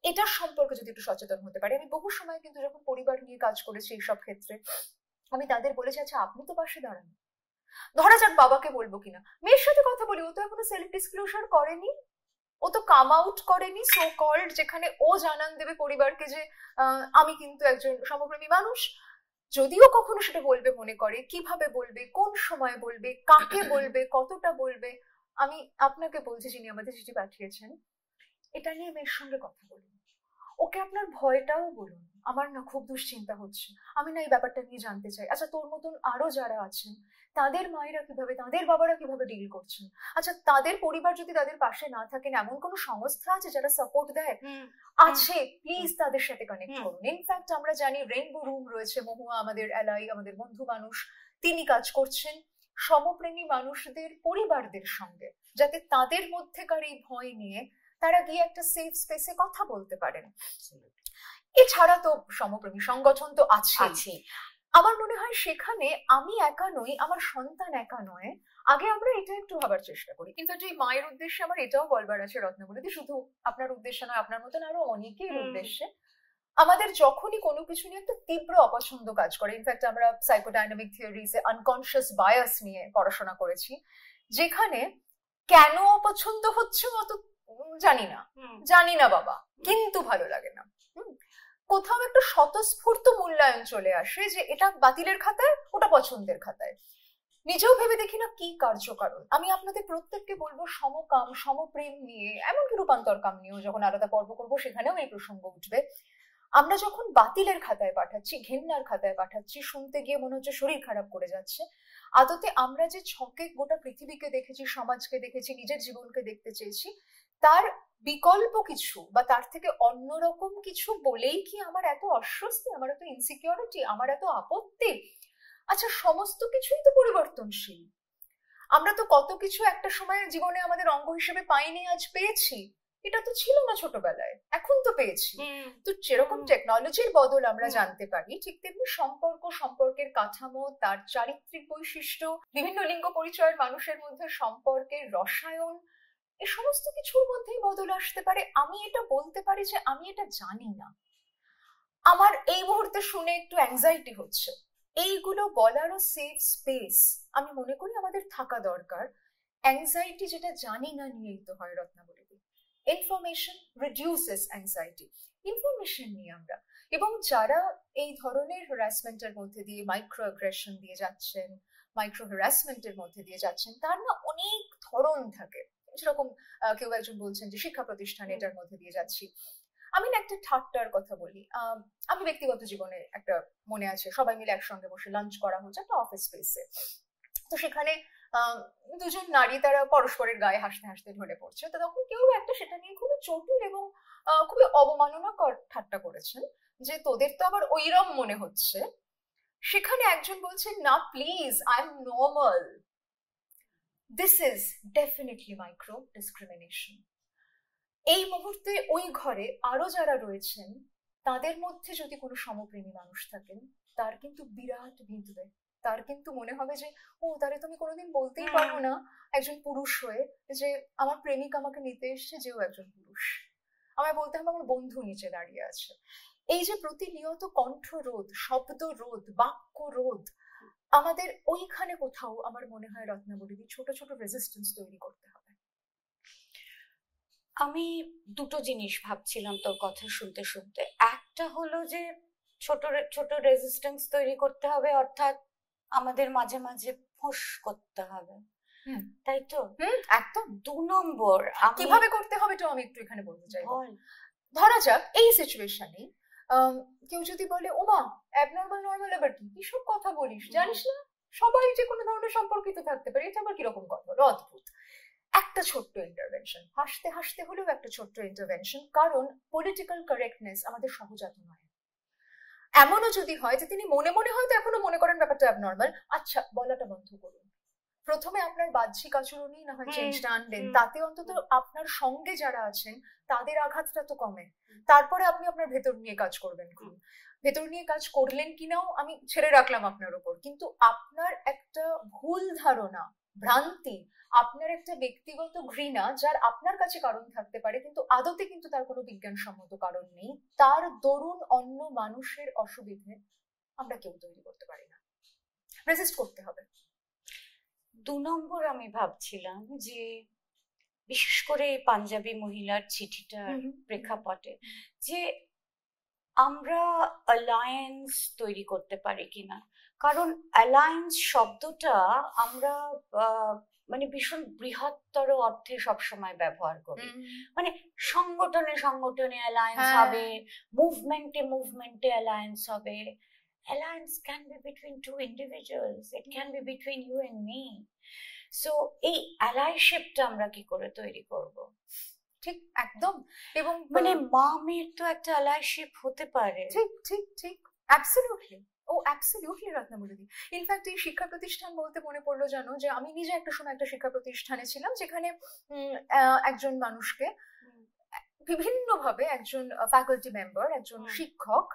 এটার সম্পর্কে যদি একটু সচেতন হতে পারি। আমি বহু সময় কিন্তু যখন পরিবার নিয়ে কাজ করেছি এইসব ক্ষেত্রে, আমি তাদের বলেছি আচ্ছা আপনি তো পাশে দাঁড়ান, ধরা যাক বাবাকে বলবো কিনা, মেয়ের সাথে কথা বলি, ও তো এখনো সেলফ ডিসক্লোজার করেনি, ও তো কাম আউট করেনি সো কল্ড, যেখানে ও জানান দেবে পরিবারকে যে আমি কিন্তু একজন সমপ্রেমী মানুষ। যদিও কখনো সেটা বলবে মনে করে, কিভাবে বলবে, কোন সময় বলবে, কাকে বলবে, কতটা বলবে, আমি আপনাকে বলছি যিনি আমাদের চিঠি পাঠিয়েছেন, এটা নিয়ে মেয়ের সঙ্গে কথা বলুন, ওকে আপনার ভয়টাও বলুন, আমার না খুব দুশ্চিন্তা হচ্ছে, আমি না এই ব্যাপারটা নিয়ে জানতে চাই। আচ্ছা তোর মতন আরো যারা আছেন, তাদের মায়েরা কিভাবে, তাদের বাবারা কিভাবে ডিল করছেন, আচ্ছা তাদের পরিবার যদি তাদের পাশে না থাকেন, এমন কোনো সংস্থা আছে যারা সাপোর্ট দেয়, আছে, প্লিজ তাদের সাথে কানেক্ট করুন। ইনফ্যাক্ট আমরা জানি রেইনবো রুম রয়েছে, মহুয়া আমাদের এলাই, আমাদের বন্ধু মানুষ, তিনি কাজ করছেন সমপ্রেমী মানুষদের পরিবারদের সঙ্গে, যাতে তাদের মধ্যেকার এই ভয় নিয়ে তারা গিয়ে একটা সেফ স্পেসে কথা বলতে পারেন। এছাড়া তো সমপ্রেমী সংগঠন তো আছে। আমার মনে হয় সেখানে আমি একা নই, আমার সন্তান একা নয়। আগে আমরা এটা একটু ভাবার চেষ্টা করি। ইনফ্যাক্ট এই মায়ের উদ্দেশ্যে আমার এটাও বলবার আছে রত্নাবলী, শুধু আপনার উদ্দেশ্যে নয়, আপনার মতন আরো অনেকের উদ্দেশ্যে, আমাদের যখনই কোনো কিছু নিয়ে একটা তীব্র অপছন্দ কাজ করে, ইনফ্যাক্ট আমরা সাইকোডাইনামিক থিওরিজে আনকনসিয়াস বায়াস নিয়ে পড়াশোনা করেছি, যেখানে কেন অপছন্দ হচ্ছে অত জানি না বাবা, কিন্তু ভালো লাগে না, কোথাও একটা স্বতঃস্ফূর্ত মূল্যায়ন চলে আসে যে এটা বাতিলের খাতায়, ওটা পছন্দের খাতায়। নিজেও ভেবে দেখি না কি কার্যকারণ। আমি আপনাদের প্রত্যেককে বলবো সমকাম, সমপ্রেম নিয়ে, এমনকি রূপান্তর কাম নিয়েও যখন আলাদা পর্ব করবো সেখানেও এই প্রসঙ্গ উঠবে। আমরা যখন বাতিলের খাতায় পাঠাচ্ছি, ঘেন্নার খাতায় পাঠাচ্ছি, শুনতে গিয়ে মনে হচ্ছে শরীর খারাপ করে যাচ্ছে, আদতে আমরা যে ছকে গোটা পৃথিবীকে দেখেছি, সমাজকে দেখেছি, নিজের জীবনকে দেখতে চেয়েছি, তার বিকল্প কিছু বা তার থেকে অন্যরকম কিছু বলেই কি আমার এত অস্বস্তি, আমার এত ইনসিকিউরিটি, আমার এত আপত্তি? আচ্ছা, সমস্ত কিছুই তো পরিবর্তনশীল। আমরা তো কত কিছু একটা সময় জীবনে আমাদের অঙ্গ হিসেবে পাইনি, আজ পেয়েছি। এটা তো ছিল না ছোটবেলায়, এখন তো পেয়েছি। তো যেরকম টেকনোলজির বদল আমরা জানতে পারি, ঠিক তেমনি সম্পর্কের কাঠামো, তার চারিত্রিক বৈশিষ্ট্য, বিভিন্ন লিঙ্গ পরিচয়ের মানুষের মধ্যে সম্পর্কের রসায়ন, এই সমস্ত কিছুর মধ্যেই বদল আসতে পারে। আমি এটা বলতে পারি যে আমি এটা জানি না, আমার এই মুহূর্তে শুনে একটু অ্যাংজাইটি হচ্ছে, এইগুলো বলারও সেফ স্পেস আমি মনে করি আমাদের থাকা দরকার। অ্যাংজাইটি যেটা জানি না নিয়েই তো হয় Ratnavali. Information reduces anxiety, information নিয়ে আমরা, এবং যারা এই ধরনের হ্যারাসমেন্টের মধ্যে দিয়ে, মাইক্রো অ্যাগ্রেশন দিয়ে যাচ্ছেন, মাইক্রো হ্যারাসমেন্টের মধ্যে দিয়ে যাচ্ছেন, তার না অনেক ধরন থাকে। যেরকম কেউ একজন বলছেন যে শিক্ষা প্রতিষ্ঠান এটার মধ্যে দিয়ে যাচ্ছি। আমি না একটা ঠাট্টার কথা বলি। আমি ব্যক্তিগত জীবনে একটা মনে আছে, সবাই মিলে একসঙ্গে বসে লাঞ্চ করা হচ্ছে একটা অফিস স্পেসে। তো সেখানে দুজন নারী তারা পরস্পরের গায়ে হাসতে হাসতে ঢলে পড়ছে। তো তখন কেউ একটা সেটা নিয়ে খুবই চটুল এবং খুবই অবমাননাকর ঠাট্টা করেছেন যে তোদের তো আবার ওইরম মনে হচ্ছে। সেখানে একজন বলছেন, না please, I am normal. This is definitely micro discrimination. এই মুহূর্তে ওই ঘরে আরো যারা রয়েছেন তাদের মধ্যে যদি কোনো সমপ্রেমী মানুষ থাকেন, তার কিন্তু বিরাট বিঁধবে। তার কিন্তু মনে হবে যে ও, তাহলে তুমি কোনোদিন বলতেই পারো না একজন পুরুষ হয়ে যে আমার প্রেমিক আমাকে নিতে এসছে, যেও একজন পুরুষ। আমায় বলতে হবে আমার বন্ধু নিচে দাঁড়িয়ে আছে। এই যে প্রতিনিয়ত কণ্ঠরোধ, শব্দ রোধ, বাক্য রোধ, আমাদের ওইখানে কোথাও আমার মনে হয় রত্নাবলী ছোট ছোট রেজিস্ট্যান্স তৈরি করতে হবে। আমি দুটো জিনিস ভাবছিলাম তোর কথা শুনতে শুনতে। একটা হলো যে ছোট ছোট রেজিস্ট্যান্স তৈরি করতে হবে, অর্থাৎ আমাদের মাঝে মাঝে ফোঁস করতে হবে, তাই তো? একদম। 2 নম্বর কিভাবে করতে হবে তো আমি একটু এখানে বলতে চাই। ধরা যাক এই সিচুয়েশনে কেউ যদি বলে, ওমা অ্যাবনর্মাল নর্মাল আবার কি সব কথা বলিস, জানিস না সবাই যে কোনো ধরনের সম্পর্কিত থাকতে পারে, এটা আবার কিরকম কথা হলো, অদ্ভুত। একটা ছোট্ট ইন্টারভেনশন, হাসতে হাসতে হলেও একটা ছোট্ট ইন্টারভেনশন, কারণ পলিটিক্যাল কারেক্টনেস আমাদের সহজাত নয়। এমনও যদি হয় যে তিনি মনে মনে হয়তো এখনো মনে করেন ব্যাপারটা অ্যাবনর্মাল, আচ্ছা বলাটা বন্ধ করুন। প্রথমে আপনার বাহ্যিক আচরণই না হয় চেঞ্জটা আনলেন, তাতে অন্তত আপনার সঙ্গে যারা আছেন তাদের আঘাতটা তো কমে। তারপরে আপনি আপনার ভেতর নিয়ে কাজ করবেন। ভেতর নিয়ে কাজ করলেন কিনাও আমি ছেড়ে রাখলাম আপনার উপর, কিন্তু আপনার একটা ভুল ধারণা, ভ্রান্তি, আপনার একটা ব্যক্তিগত ঘৃণা, যার আপনার কাছে কারণ থাকতে পারে কিন্তু আদতে কিন্তু তার কোনো বিজ্ঞানসম্মত কারণ নেই, তার দরুন অন্য মানুষের অসুবিধে আমরা কেউ তৈরি করতে পারি না। রেজিস্ট করতে হবে। 2 নম্বর আমি ভাবছিলাম যে বিশেষ করে পাঞ্জাবি মহিলার চিঠিটার প্রেক্ষাপটে যে আমরা অ্যালায়েন্স তৈরি করতে পারি কিনা। কারণ অ্যালায়েন্স শব্দটা আমরা মানে ভীষণ বৃহত্তর অর্থে সবসময় ব্যবহার করি। মানে সংগঠনে সংগঠনে অ্যালায়েন্স হবে, মুভমেন্টে অ্যালায়েন্স হবে। Alliance can be between 2 individuals. It can be between you and me. So এই অ্যালাইশিপটা আমরা কি করে তৈরি করব? ঠিক, একদম। এবং মানে মা মেয়ের তো একটা অ্যালাইশিপ হতে পারে। ঠিক ঠিক ঠিক, অ্যাবসলিউটলি। ও অ্যাবসলিউটলি রত্নাবলী। ইনফ্যাক্ট এই শিক্ষা প্রতিষ্ঠান বলতে মনে পড়লো জানো যে আমি নিজে একটা সময় একটা শিক্ষা প্রতিষ্ঠানে ছিলাম, যেখানে একজন মানুষকে বিভিন্নভাবে, একজন ফ্যাকাল্টি মেম্বার, একজন শিক্ষক,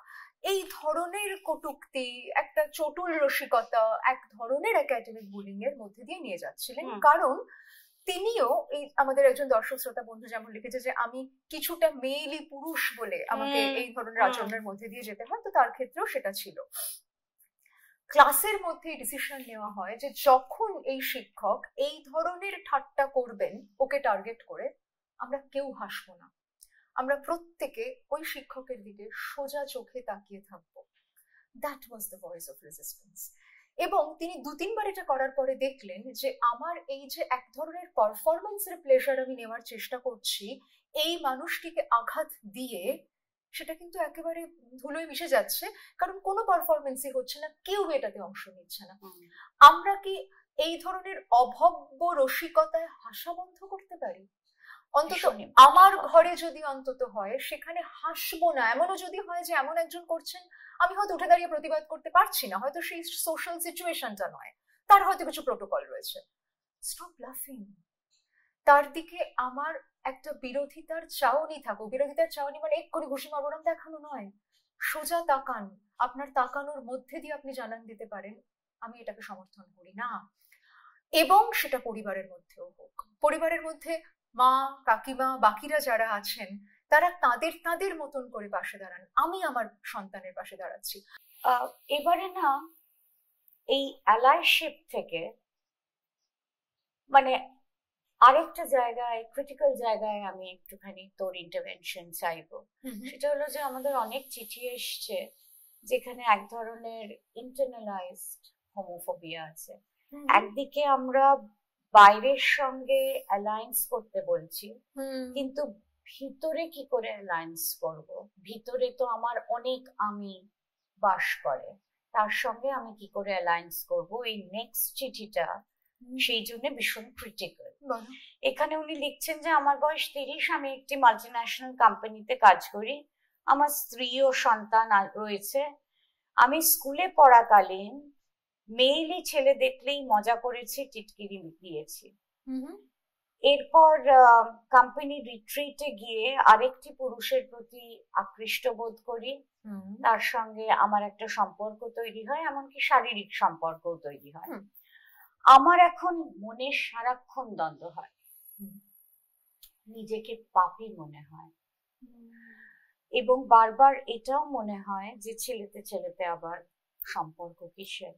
এই ধরনের কটূক্তি, একটা চটুল রসিকতা, এক ধরনের একাডেমিক বুলিং এর মধ্যে দিয়ে নিয়ে যাচ্ছিলেন। কারণ তিনিও, এই আমাদের একজন দর্শক শ্রোতা বন্ধু যেমন লিখেছে যে আমি কিছুটা মেয়েলি পুরুষ বলে আমাকে এই ধরনের আচরণের মধ্যে দিয়ে যেতে হয়, তো তার ক্ষেত্রেও সেটা ছিল। ক্লাসের মধ্যে ডিসিশন নেওয়া হয় যে যখন এই শিক্ষক এই ধরনের ঠাট্টা করবেন ওকে টার্গেট করে, আমরা কেউ হাসবো না, আমরা প্রত্যেকে ওই শিক্ষকের দিকে সোজা চোখে তাকিয়ে থাকবো। That was the voice of resistance. এবং তিনি 2-3 বার এটা করার পরে দেখলেন যে আমার এই যে এক ধরনের পারফরমেন্সের প্লেজার আমি নেওয়ার চেষ্টা করছি এই মানুষটিকে আঘাত দিয়ে, সেটা কিন্তু একেবারে ধুলোয় মিশে যাচ্ছে, কারণ কোনো পারফরমেন্সই হচ্ছে না, কেউ এটাতে অংশ নিচ্ছে না। আমরা কি এই ধরনের অভব্য রসিকতায় হাসা বন্ধ করতে পারি? অন্তত আমার ঘরে যদি অন্তত হয় সেখানে হাসবো না। এমনও যদি হয় যে এমন একজন করছেন, আমি হয়তো উঠে দাঁড়িয়ে প্রতিবাদ করতে পারছি না, হয়তো সেই সোশ্যাল সিচুয়েশনটা নয়, তার হয়তো কিছু প্রোটোকল রয়েছে, স্টপ লাফিং। তার দিকে আমার একটা বিরোধিতার চাউনি থাকুক। বিরোধিতার চাউনি মানে এক্ষুনি ঘুষি মারবো দেখানো নয়, সোজা তাকান। আপনার তাকানোর মধ্যে দিয়ে আপনি জানান দিতে পারেন আমি এটাকে সমর্থন করি না। এবং সেটা পরিবারের মধ্যেও হোক, পরিবারের মধ্যে মা, কাকিমা, বাকিরা যারা আছেন তারা তাদের মতন করে পাশে দাঁড়ান। আমি আমার সন্তানের পাশে দাঁড়াচ্ছি। এবারে না এই অ্যালাইশিপ থেকে মানে আরেকটা জায়গায়, ক্রিটিক্যাল জায়গায় আমি একটুখানি তোর ইন্টারভেনশন চাইবো। সেটা হলো যে আমাদের অনেক চিঠি এসছে যেখানে এক ধরনের ইন্টারনালাইজড হোমোফোবিয়া আছে। একদিকে আমরা বাইরের সঙ্গে অ্যালায়েন্স করতে বলছি, কিন্তু ভিতরে কি করে অ্যালায়েন্স করব? ভিতরে তো আমার অনেক আমি বাস করে, তার সঙ্গে আমি কি করে অ্যালায়েন্স করব? এই নেক্সট চিঠিটা সেই জন্য ভীষণ ক্রিটিক্যাল। এখানে উনি লিখছেন যে আমার বয়স 30, আমি একটি মাল্টিন্যাশনাল কোম্পানিতে কাজ করি, আমার স্ত্রী ও সন্তান রয়েছে। আমি স্কুলে পড়াকালীন মেয়েলি ছেলে দেখলেই মজা করেছি, টিটকিরি দিয়েছি। এরপর কোম্পানি রিট্রিটে গিয়ে আরেকটি পুরুষের প্রতি আকৃষ্ট বোধ করি, তার সঙ্গে আমার একটা সম্পর্ক তৈরি হয়, এমনকি শারীরিক সম্পর্কও তৈরি হয়। আমার এখন মনে সারাক্ষণ দ্বন্দ্ব হয়, নিজেকে পাপী মনে হয়, এবং বারবার এটাও মনে হয় যে ছেলেতে আবার সম্পর্ক কিসের?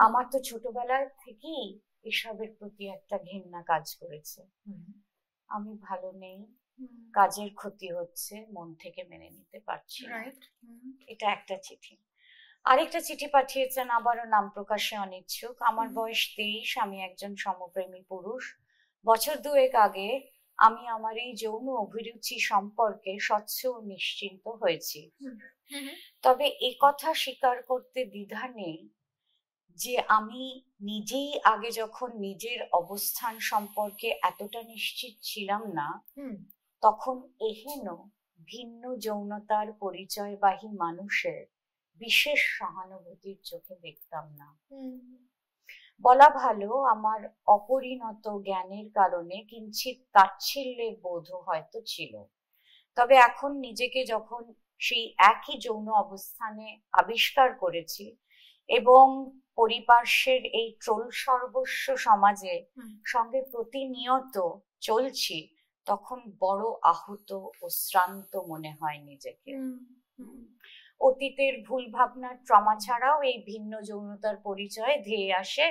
আমার তো ছোটবেলায় থেকেই এসবের প্রতি একটা ঘৃণা কাজ করেছে। আমি ভালো নেই, কাজের ক্ষতি হচ্ছে, মন থেকে মেনে নিতে পারছি না। এটা একটা চিঠি। আরেকটা চিঠি পাঠিয়েছেন, আবারও নাম প্রকাশে অনিচ্ছুক। আমার বয়স 23, আমি একজন সমপ্রেমী পুরুষ। বছর 2 আগে আমি আমার এই যৌন অভিরুচি সম্পর্কে স্বচ্ছ ও নিশ্চিন্ত হয়েছি। তবে এ কথা স্বীকার করতে দ্বিধা নেই যে আমি নিজেই আগে যখন নিজের অবস্থান সম্পর্কে এতটা নিশ্চিত ছিলাম না, তখন এহেন ভিন্ন যৌনতার পরিচয়বাহী মানুষের বিশেষ সহানুভূতির চোখে দেখতাম না। বলা ভালো, আমার অপরিণত জ্ঞানের কারণে কিঞ্চিৎ তাচ্ছিল্যের বোধও হয়তো ছিল। তবে এখন নিজেকে যখন সেই একই যৌন অবস্থানে আবিষ্কার করেছি এবং পরিপার্শ্বের এই ট্রোল সর্বস্ব সমাজে সঙ্গে প্রতিনিয়ত চলছি, তখন বড় আহত ও শ্রান্ত মনে হয় নিজেকে। অতীতের ভুল ভাবনার ট্রমা ছাড়াও এই ভিন্ন যৌনতার পরিচয় ধেয়ে আসে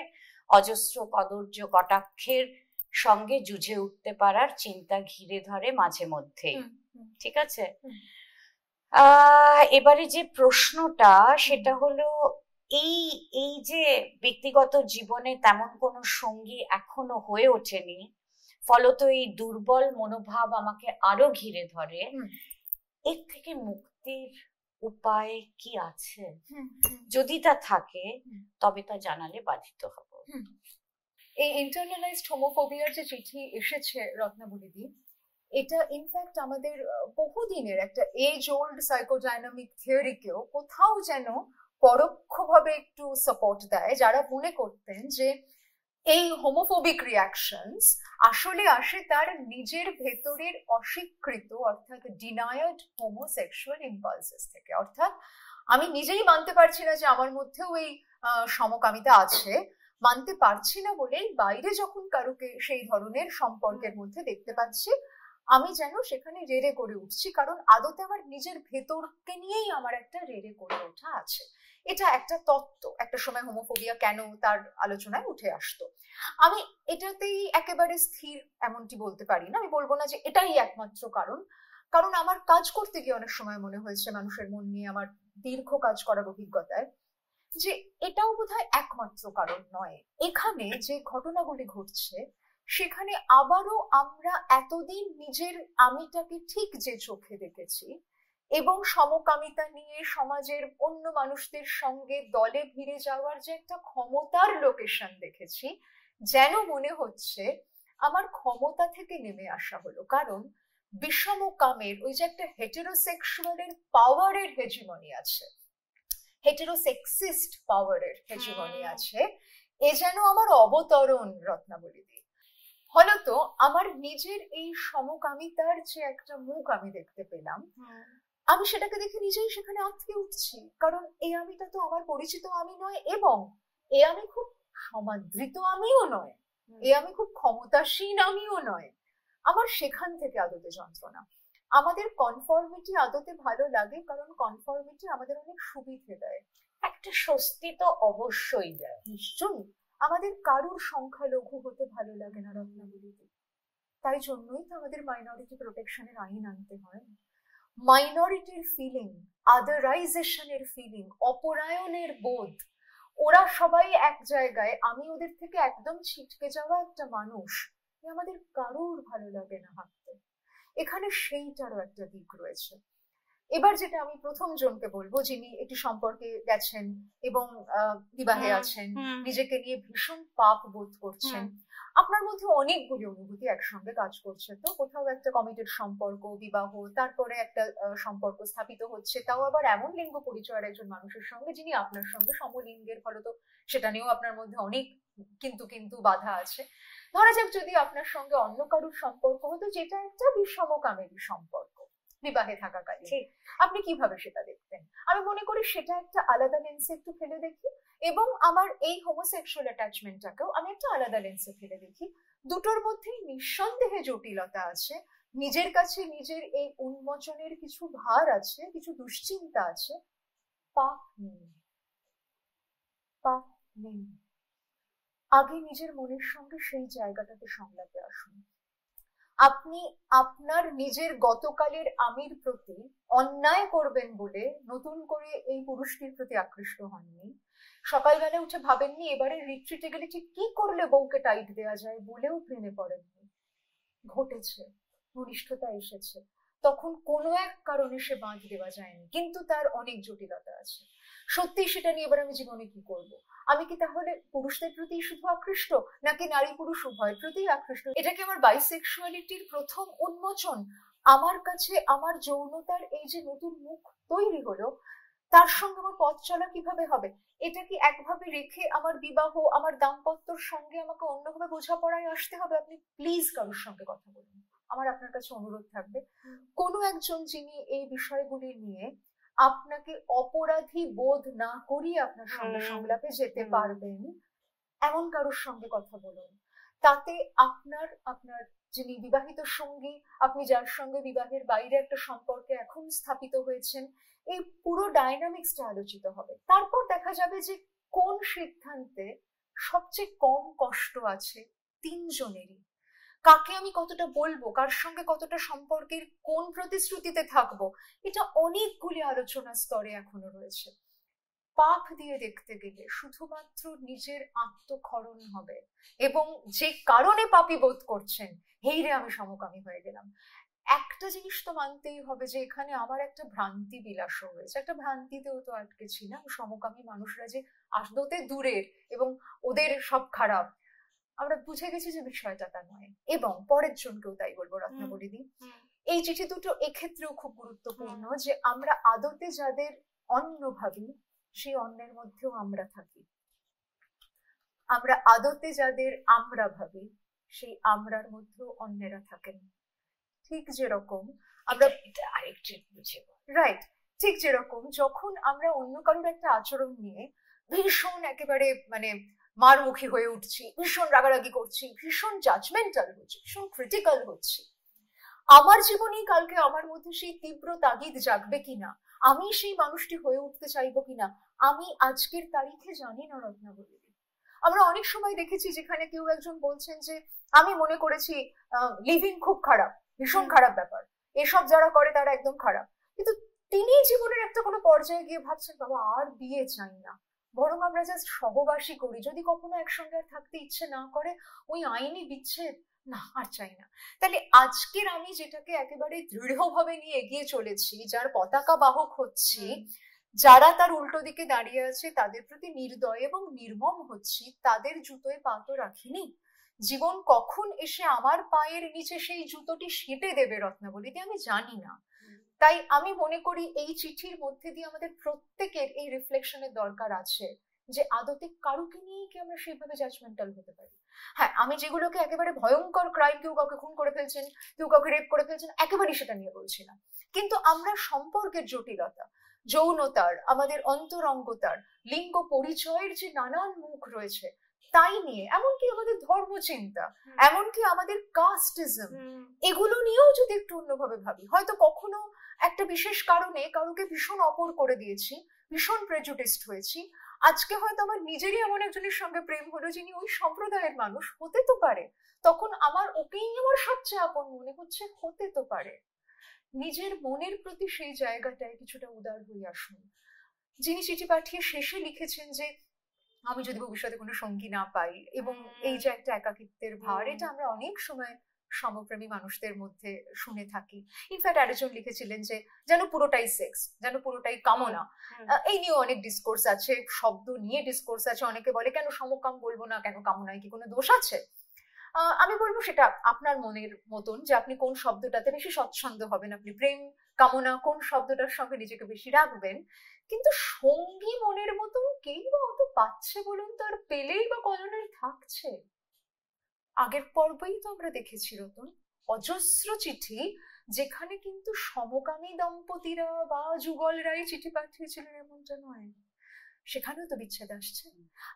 অজস্র কদর্য কটাক্ষের সঙ্গে যুঝে উঠতে পারার চিন্তা ঘিরে ধরে মাঝে মধ্যে। ঠিক আছে, এবারে যে প্রশ্নটা সেটা হলো এই যে ব্যক্তিগত জীবনে তেমন কোনো সঙ্গী এখনো হয়ে ওঠেনি, ফলত এই দুর্বল মনোভাব আমাকে আরো ঘিরে ধরে। এর থেকে মুক্তির উপায় কি আছে? যদি তা থাকে তবে তা জানালে বাধিত হব। এই ইন্টারনালাইজড হোমোফোবিয়ার যে চিঠি এসেছে রত্নাবলীদি, এটা ইনফ্যাক্ট আমাদের বহুদিনের একটা এজ ওল্ড সাইকোডাইনামিক থিওরিকেও কোথাও যেন পরোক্ষভাবে একটু সাপোর্ট দেয়, যারা মনে করতেন যে এই হোমোফোবিক রিয়াকশনস আসলে আসে তার নিজের ভেতরের অস্বীকৃত অর্থাৎ ডিনায়ার্ড হোমোসেক্সুয়াল ইম্পালসেস থেকে। অর্থাৎ আমি নিজেই মানতে পারছি না যে আমার মধ্যেও এই সমকামিতা আছে, মানতে পারছি না বলেই বাইরে যখন কারুকে সেই ধরনের সম্পর্কের মধ্যে দেখতে পাচ্ছি আমি যেন সেখানে রেড়ে করে উঠছি, কারণ আদতে আমার নিজের ভেতরকে নিয়েই আমার একটা রেড়ে করে ওঠা আছে। এটা একটা তত্ত্ব, একটা সময় হোমোফোবিয়া কেন তার আলোচনায় উঠে আসতো। আমি এটাতেই একেবারে স্থির এমনটি বলতে পারি না, আমি বলবো না যে এটাই একমাত্র কারণ, কারণ আমার কাজ করতে গিয়ে অনেক সময় মনে হয়েছে মানুষের মন নিয়ে আমার দীর্ঘ কাজ করার অভিজ্ঞতায় যে এটাও বোধহয় একমাত্র কারণ নয়। এখানে যে ঘটনাগুলি ঘটছে সেখানে আবারও আমরা এতদিন নিজের আমিটাকে ঠিক যে চোখে দেখেছি এবং সমকামিতা নিয়ে সমাজের অন্য মানুষদের সঙ্গে দলে ভিড়ে যাওয়ার যে একটা ক্ষমতার লোকেশন দেখেছি, যেন মনে হচ্ছে আমার ক্ষমতা থেকে নেমে আসা হলো। কারণ বিষমকামের ওই যে একটা হেটেরোসেক্সুয়ালের পাওয়ারের হেজিমনি আছে, হেটেরোসেক্সিস্ট পাওয়ারের হেজিমনি আছে, এ যেন আমার অবতরণ রত্নাবলীদি। ফলত আমার নিজের এই সমকামিতার যে একটা মুখ আমি দেখতে পেলাম, আমি সেটাকে দেখে নিজেই সেখানে আটকে উঠছি, কারণ এই আমিটা তো আমার পরিচিত আমি নয়, এবং এ আমি খুব সমাদৃত আমিও নয়, এ আমি খুব ক্ষমতাসীন আমিও নয়। আমার সেখান থেকে আদতে যন্ত্রণা। আমাদের কনফর্মিটি আদতে ভালো লাগে, কারণ কনফর্মিটি আমাদের অনেক সুবিধে দেয়, একটা স্বস্তি তো অবশ্যই দেয়। নিশ্চয়ই আমাদের কারুর সংখ্যালঘু হতে ভালো লাগে না রত্নাবলীতে, তাই জন্যই তো আমাদের মাইনরিটি প্রোটেকশনের আইন আনতে হয়। মাইনরিটির ফিলিং, আদারাইজেশনের ফিলিং, অপরায়ণের বোধ, ওরা সবাই এক জায়গায়, আমি ওদের থেকে একদম ছিটকে যাওয়া একটা মানুষ, আমাদের কারুর ভালো লাগে না ভাবতে। এখানে সেইটারও একটা দিক রয়েছে। এবার যেটা আমি প্রথম জনকে বলবো, যিনি এটি সম্পর্কে গেছেন এবং বিবাহে আছেন, নিজেকে নিয়ে ভীষণ পাপ বোধ করছেন, আপনার মধ্যে অনেকগুলি অনুভূতি একসঙ্গে কাজ করছে। তো কোথাও একটা কমিটেড সম্পর্ক, বিবাহ, তারপরে একটা সম্পর্ক স্থাপিত হচ্ছে, তাও আবার এমন লিঙ্গ পরিচয়ের একজন মানুষের সঙ্গে যিনি আপনার সঙ্গে সমলিঙ্গের, ফলত সেটা নিয়েও আপনার মধ্যে অনেক কিন্তু কিন্তু বাধা আছে। ধরা যাক যদি আপনার সঙ্গে অন্য কারুর সম্পর্ক হতো যেটা একটা বিষমকামেরই সম্পর্ক বিবাহে থাকাকালীন, আপনি কিভাবে সেটা দেখতেন? আমি মনে করি সেটা একটা আলাদা লেন্সে একটু ফেলে দেখি, এবং আমার এই হোমোসেক্সুয়াল অ্যাটাচমেন্টটাকেও আমি একটা আলাদা লেন্সে ফেলে দেখি। দুটোর মধ্যেই নিঃসন্দেহে জটিলতা আছে, নিজের কাছে নিজের এই উন্মোচনের কিছু ভার আছে, কিছু দুশ্চিন্তা আছে। পাপ নেই, পাপ নেই। আগে নিজের মনের সঙ্গে সেই জায়গাটাতে সংলাপে আসুন। আপনি আপনার নিজের গতকালের আমির প্রতি অন্যায় করবেন বলে নতুন করে এই পুরুষটির প্রতি আকৃষ্ট হননি। সকালবেলা উঠে ভাবেননি এবারে রিট্রিটে গেলে ঠিক কি করলে বউকে টাইট দেওয়া যায় বলেও প্রেমে পড়েননি। ঘটেছে, ঘনিষ্ঠতা এসেছে, তখন কোনো এক কারণে সে বাঁধ দেওয়া যায়নি, কিন্তু তার অনেক জটিলতা আছে। সত্যি সেটা নিয়ে এবার আমি জীবনে কি করব? আমি কি তাহলে পুরুষদের প্রতি শুধু আকৃষ্ট, নাকি নারী পুরুষ উভয়ের প্রতি আকৃষ্ট? এটা কি আমার বাইসেক্সুয়ালিটির প্রথম উন্মোচন? আমার কাছে আমার যৌনতার এই যে নতুন মুখ তৈরি হলো, তার সঙ্গে আমার পথ চলা কিভাবে হবে? এটা কি একভাবে রেখে আমার বিবাহ, আমার দাম্পত্যর সঙ্গে আমাকে অন্যভাবে বোঝাপড়ায় আসতে হবে? আপনি প্লিজ কারোর সঙ্গে কথা বলুন, আমার আপনার কাছে অনুরোধ থাকবে। কোনো একজন যিনি এই বিষয়গুলি নিয়ে আপনাকে অপরাধী বোধ না করিয়ে আপনার সঙ্গে সংলাপে যেতে পারবেন, এমন কারোর সঙ্গে কথা বলুন। তাতে আপনার যিনি বিবাহিত সঙ্গী, আপনি যার সঙ্গে বিবাহের বাইরে একটা সম্পর্কে এখন স্থাপিত হয়েছেন, এই পুরো ডাইনামিক্সটা আলোচিত হবে। তারপর দেখা যাবে যে কোন সিদ্ধান্তে সবচেয়ে কম কষ্ট আছে তিনজনেরই। কাকে আমি কতটা বলবো, কার সঙ্গে কতটা সম্পর্কের কোন প্রতিশ্রুতিতে থাকবো, এটা অনেকগুলি আলোচনার স্তরে এখনো রয়েছে। পাপ দিয়ে দেখতে গেলে শুধুমাত্র নিজের আত্মক্ষরণ হবে, এবং যে কারণে পাপী বোধ করছেন, হেই রে আমি সমকামী হয়ে গেলাম। একটা জিনিস তো মানতেই হবে যে এখানে আমার একটা ভ্রান্তি বিলাস হয়েছে, একটা ভ্রান্তিতেও তো আটকেছি না। সমকামী মানুষরা যে আদতে দূরের এবং ওদের সব খারাপ, আমরা বুঝে গেছি যে বিষয়টা তা নয়। এবং পরের জনকেও তাই বলবো রত্নাবলীদি, এই চিঠি দুটো এক্ষেত্রেও খুব গুরুত্বপূর্ণ যে আমরা আদতে যাদের অন্য ভাবি, সেই অন্যের মধ্যেও আমরা থাকি। আমরা আদতে যাদের আমরা ভাবি, সেই আমরার মধ্যেও অন্যেরা থাকেন। ঠিক যেরকম আমরা আরেকটু বুঝে রাইট, ঠিক যেরকম যখন আমরা অন্য কারোর একটা আচরণ নিয়ে ভীষণ একেবারে মানে মারমুখী হয়ে উঠছি, ভীষণ রাগারাগি করছি, ভীষণ জাজমেন্টাল হচ্ছি, ভীষণ ক্রিটিক্যাল হচ্ছি, আমার জীবনেই কালকে আমার মধ্যে সেই তীব্র তাগিদ জাগবে কিনা, আমি সেই মানুষটি হয়ে উঠতে চাইবো কিনা, আমি আজকের তারিখে জানি না রত্নাবলী। আমরা অনেক সময় দেখেছি যেখানে কেউ একজন বলছেন যে আমি মনে করেছি লিভিং খুব খারাপ, ভীষণ খারাপ ব্যাপার, এসব যারা করে তারা একদম খারাপ, কিন্তু তিনি জীবনের একটা কোনো পর্যায়ে গিয়ে ভাবছেন বাবা আর বিয়ে চাই না, বরং আমরা জাস্ট সহবাসী করি, যদি কখনো একসঙ্গে আর থাকতে ইচ্ছে না করে ওই আইনি বিচ্ছেদ না, আর চাই না। তাহলে আজকের আমি যেটাকে একেবারে দৃঢ়ভাবে নিয়ে এগিয়ে চলেছি, যার পতাকা বাহক হচ্ছি, যারা তার উল্টো দিকে দাঁড়িয়ে আছে তাদের প্রতি নির্দয় এবং নির্মম হচ্ছি, তাদের জুতোয় পা তো রাখিনি। জীবন কখন এসে আমার পায়ের নিচে সেই জুতোটি সেঁটে দেবে রত্নাবলীতে আমি জানি না। তাই আমি মনে করি এই চিঠির মধ্যে দিয়ে আমাদের প্রত্যেকের এই রিফ্লেকশনের দরকার আছে যে আদতে কারুকে নিয়ে কি আমরা সেইভাবে জাজমেন্টাল হতে পারি। হ্যাঁ, আমি যেগুলোকে একেবারে ভয়ঙ্কর ক্রাইম, কেউ কাউকে খুন করে ফেলছেন, কেউ কাউকে রেপ করে ফেলছেন, একেবারেই সেটা নিয়ে বলছি না, কিন্তু আমরা সম্পর্কের জটিলতা, যৌনতার, আমাদের অন্তরঙ্গতার, লিঙ্গ পরিচয়ের যে নানান মুখ রয়েছে তাই নিয়ে, এমনকি আমাদের ধর্মচিন্তা, এমনকি আমাদের কাস্টিজম, এগুলো নিয়েও যদি একটু অন্যভাবে ভাবি, হয়তো কখনো একটা বিশেষ কারণে কারোকে ভীষণ অপর করে দিয়েছি, ভীষণ প্রেজুডিসড হয়েছি, আজকে হয়তো আমার নিজেরই এমন একজনের সঙ্গে প্রেম হলো যিনি ওই সম্প্রদায়ের মানুষ, হতে তো পারে, তখন আমার ওকেই আমার সবচেয়ে আপন মনে হচ্ছে, হতে তো পারে। নিজের মনের প্রতি সেই জায়গাটায় কিছুটা উদার হয়ে আসুন। যিনি চিঠি পাঠিয়ে শেষে লিখেছেন যে আমি যদি ভবিষ্যতে কোনো সঙ্গী না পাই, এবং এই যে একটা একাকিত্বের ভার, এটা আমরা অনেক সময় সমপ্রেমী মানুষদের মধ্যে শুনে থাকি। ইনফ্যাক্ট আরেকজন লিখেছিলেন যে যেন পুরোটাই সেক্স, যেন পুরোটাই কামনা। এই নিয়ে অনেক ডিসকোর্স আছে, শব্দ নিয়ে ডিসকোর্স আছে, অনেকে বলে কেন সমকাম বলবো না, কেন কামনায় কি কোনো দোষ আছে? আমি বলবো সেটা আপনার মনের মতন, যে আপনি কোন শব্দটাতে বেশি স্বচ্ছন্দ হবেন, আপনি প্রেম, কামনা কোন শব্দটার সঙ্গে নিজেকে বেশি রাখবেন, কিন্তু সঙ্গী মনের মতন কেই বা অত পাচ্ছে বলুন তো, আর পেলেই বা কজনের থাকছে? আগের পর্বেই তো আমরা দেখেছি রতন, অজস্র চিঠি যেখানে কিন্তু সমকামী দম্পতিরা বা যুগলরাই চিঠি পাঠিয়েছিলেন এমনটা নয়, সেখানেও তো বিচ্ছেদ আসছে।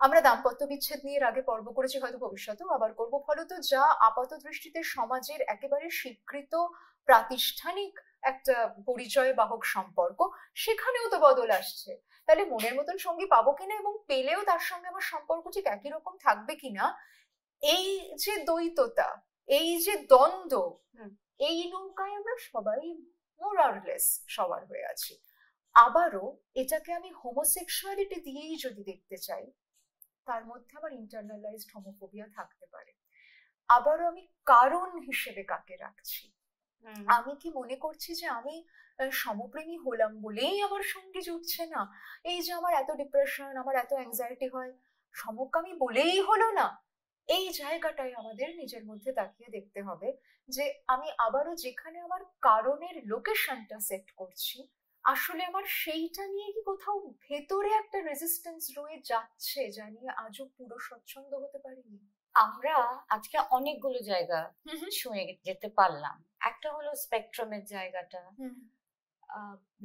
আমরা দাম্পত্য বিচ্ছেদ নিয়ে আগে পর্ব করেছি, হয়তো ভবিষ্যতেও আবার করব, ফলত যা আপাত দৃষ্টিতে সমাজের একেবারে স্বীকৃত প্রাতিষ্ঠানিক একটা পরিচয় বাহক সম্পর্ক, সেখানেও তো বদল আসছে। তাহলে মনের মতন সঙ্গী পাবো কিনা, এবং পেলেও তার সঙ্গে আমার সম্পর্ক ঠিক একই রকম থাকবে কিনা, এই যে দ্বৈততা, এই যে দ্বন্দ্ব, এই নৌকায় আমরা সবাই মোর অর লেস সবার হয়ে আছি। আবারও এটাকে আমি হোমোসেক্সুয়ালিটি দিয়েই যদি দেখতে চাই, তার মধ্যে আমার ইন্টারনালাইজড হোমোফোবিয়া থাকতে পারে। আবারও আমি কারণ হিসেবে কাকে রাখছি? আমি কি মনে করছি যে আমি সমপ্রেমী হলাম বলেই আমার সঙ্গে জুটছে না, এই যে আমার এত ডিপ্রেশন, আমার এত অ্যাংজাইটি হয়, সমকামী বলেই হলো না? এই জায়গাটায় আমাদের নিজের মধ্যে তাকিয়ে দেখতে হবে যে আমি আবারও যেখানে আমার কারণের লোকেশনটা সেট করছি, আসলে আমার সেইটা নিয়ে কি কোথাও ভেতরে একটা রেজিস্ট্যান্স রয়ে যাচ্ছে, যা নিয়ে আজও পুরো স্বচ্ছন্দ হতে পারিনি। আমরা আজকে অনেকগুলো জায়গা ছুঁয়ে যেতে পারলাম। একটা হলো স্পেকট্রামের জায়গাটা,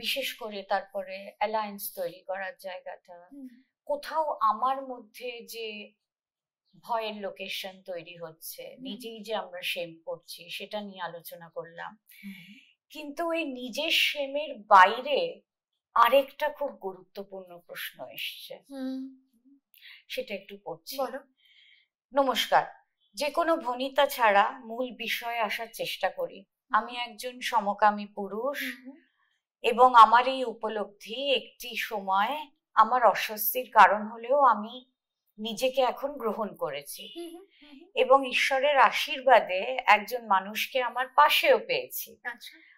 বিশেষ করে তারপরে অ্যালায়েন্স তৈরি করার জায়গাটা, কোথাও আমার মধ্যে যে ভয়ের লোকেশন তৈরি হচ্ছে, নিজেই যে আমরা শেম করছি, সেটা নিয়ে আলোচনা করলাম। কিন্তু এই নিজের শেমের বাইরে আরেকটা খুব গুরুত্বপূর্ণ প্রশ্ন এসছে, সেটা একটু পড়ছি। নমস্কার, যে কোনো ভনিতা ছাড়া মূল বিষয়ে আসার চেষ্টা করি। আমি একজন সমকামী পুরুষ, এবং আমার এই উপলব্ধি একটি সময় আমার অস্বস্তির কারণ হলেও আমি নিজেকে এখন গ্রহণ করেছি, এবং ঈশ্বরের আশীর্বাদে একজন মানুষকে আমার পাশেও পেয়েছি।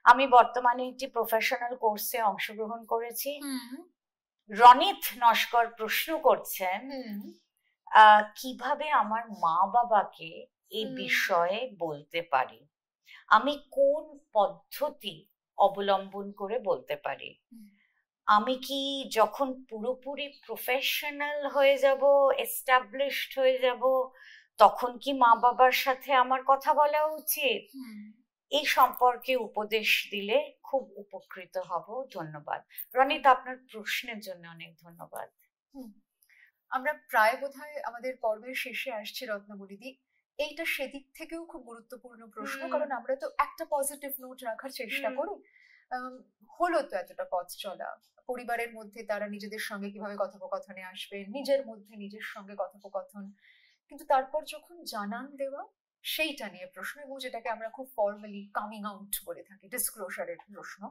আমি বর্তমানে একটি প্রফেশনাল কোর্সে অংশগ্রহণ করেছি। রনিত নস্কর প্রশ্ন করছেন কিভাবে আমার মা বাবাকে এই বিষয়ে বলতে পারি, আমি কোন পদ্ধতি অবলম্বন করে বলতে পারি। আমি কি যখন পুরোপুরি প্রফেশনাল হয়ে যাব, এস্টাবলিশড হয়ে যাব, তখন কি মা বাবার সাথে আমার কথা বলা উচিত? এই সম্পর্কে উপদেশ দিলে খুব উপকৃত হব। ধন্যবাদ রনিত, আপনার প্রশ্নের জন্য অনেক ধন্যবাদ। আমরা প্রায় বোধহয় আমাদের পর্বের শেষে আসছি রত্নাবলীদি। এইটা সেদিক থেকেও খুব গুরুত্বপূর্ণ প্রশ্ন, কারণ আমরা তো একটা পজিটিভ নোট রাখার চেষ্টা করি। হলো তো এতটা পথ চলা, পরিবারের মধ্যে তারা নিজেদের সঙ্গে কিভাবে কথোপকথনে আসবে, নিজের মধ্যে নিজের সঙ্গে কথোপকথন, কিন্তু তারপর যখন জানান দেওয়া সেইটা নিয়ে প্রশ্ন, এবং যেটাকে আমরা খুব ফর্মালি কামিং আউট বলে থাকি, ডিসক্লোজারের প্রশ্ন।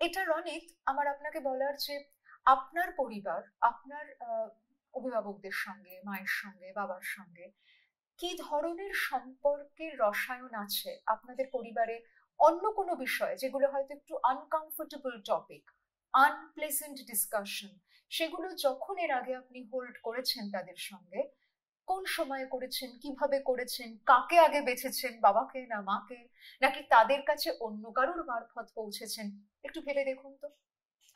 এটা রনিত আমার আপনাকে বলার যে আপনার পরিবার, আপনার অভিভাবকদের সঙ্গে, মায়ের সঙ্গে, বাবার সঙ্গে কি ধরনের সম্পর্কের রসায়ন আছে আপনাদের পরিবারে অন্য কোনো বিষয় যেগুলো হয়তো একটু আনকমফোর্টেবল টপিক, আনপ্লেজেন্ট ডিসকাশন, সেগুলো যখন এর আগে আপনি হোল্ড করেছেন তাদের সঙ্গে, কোন সময়ে করেছেন, কিভাবে করেছেন, কাকে আগে বেছেছেন, বাবাকে না মাকে, নাকি তাদের কাছে অন্য কারোর মারফত পৌঁছেছেন, একটু ভেবে দেখুন তো।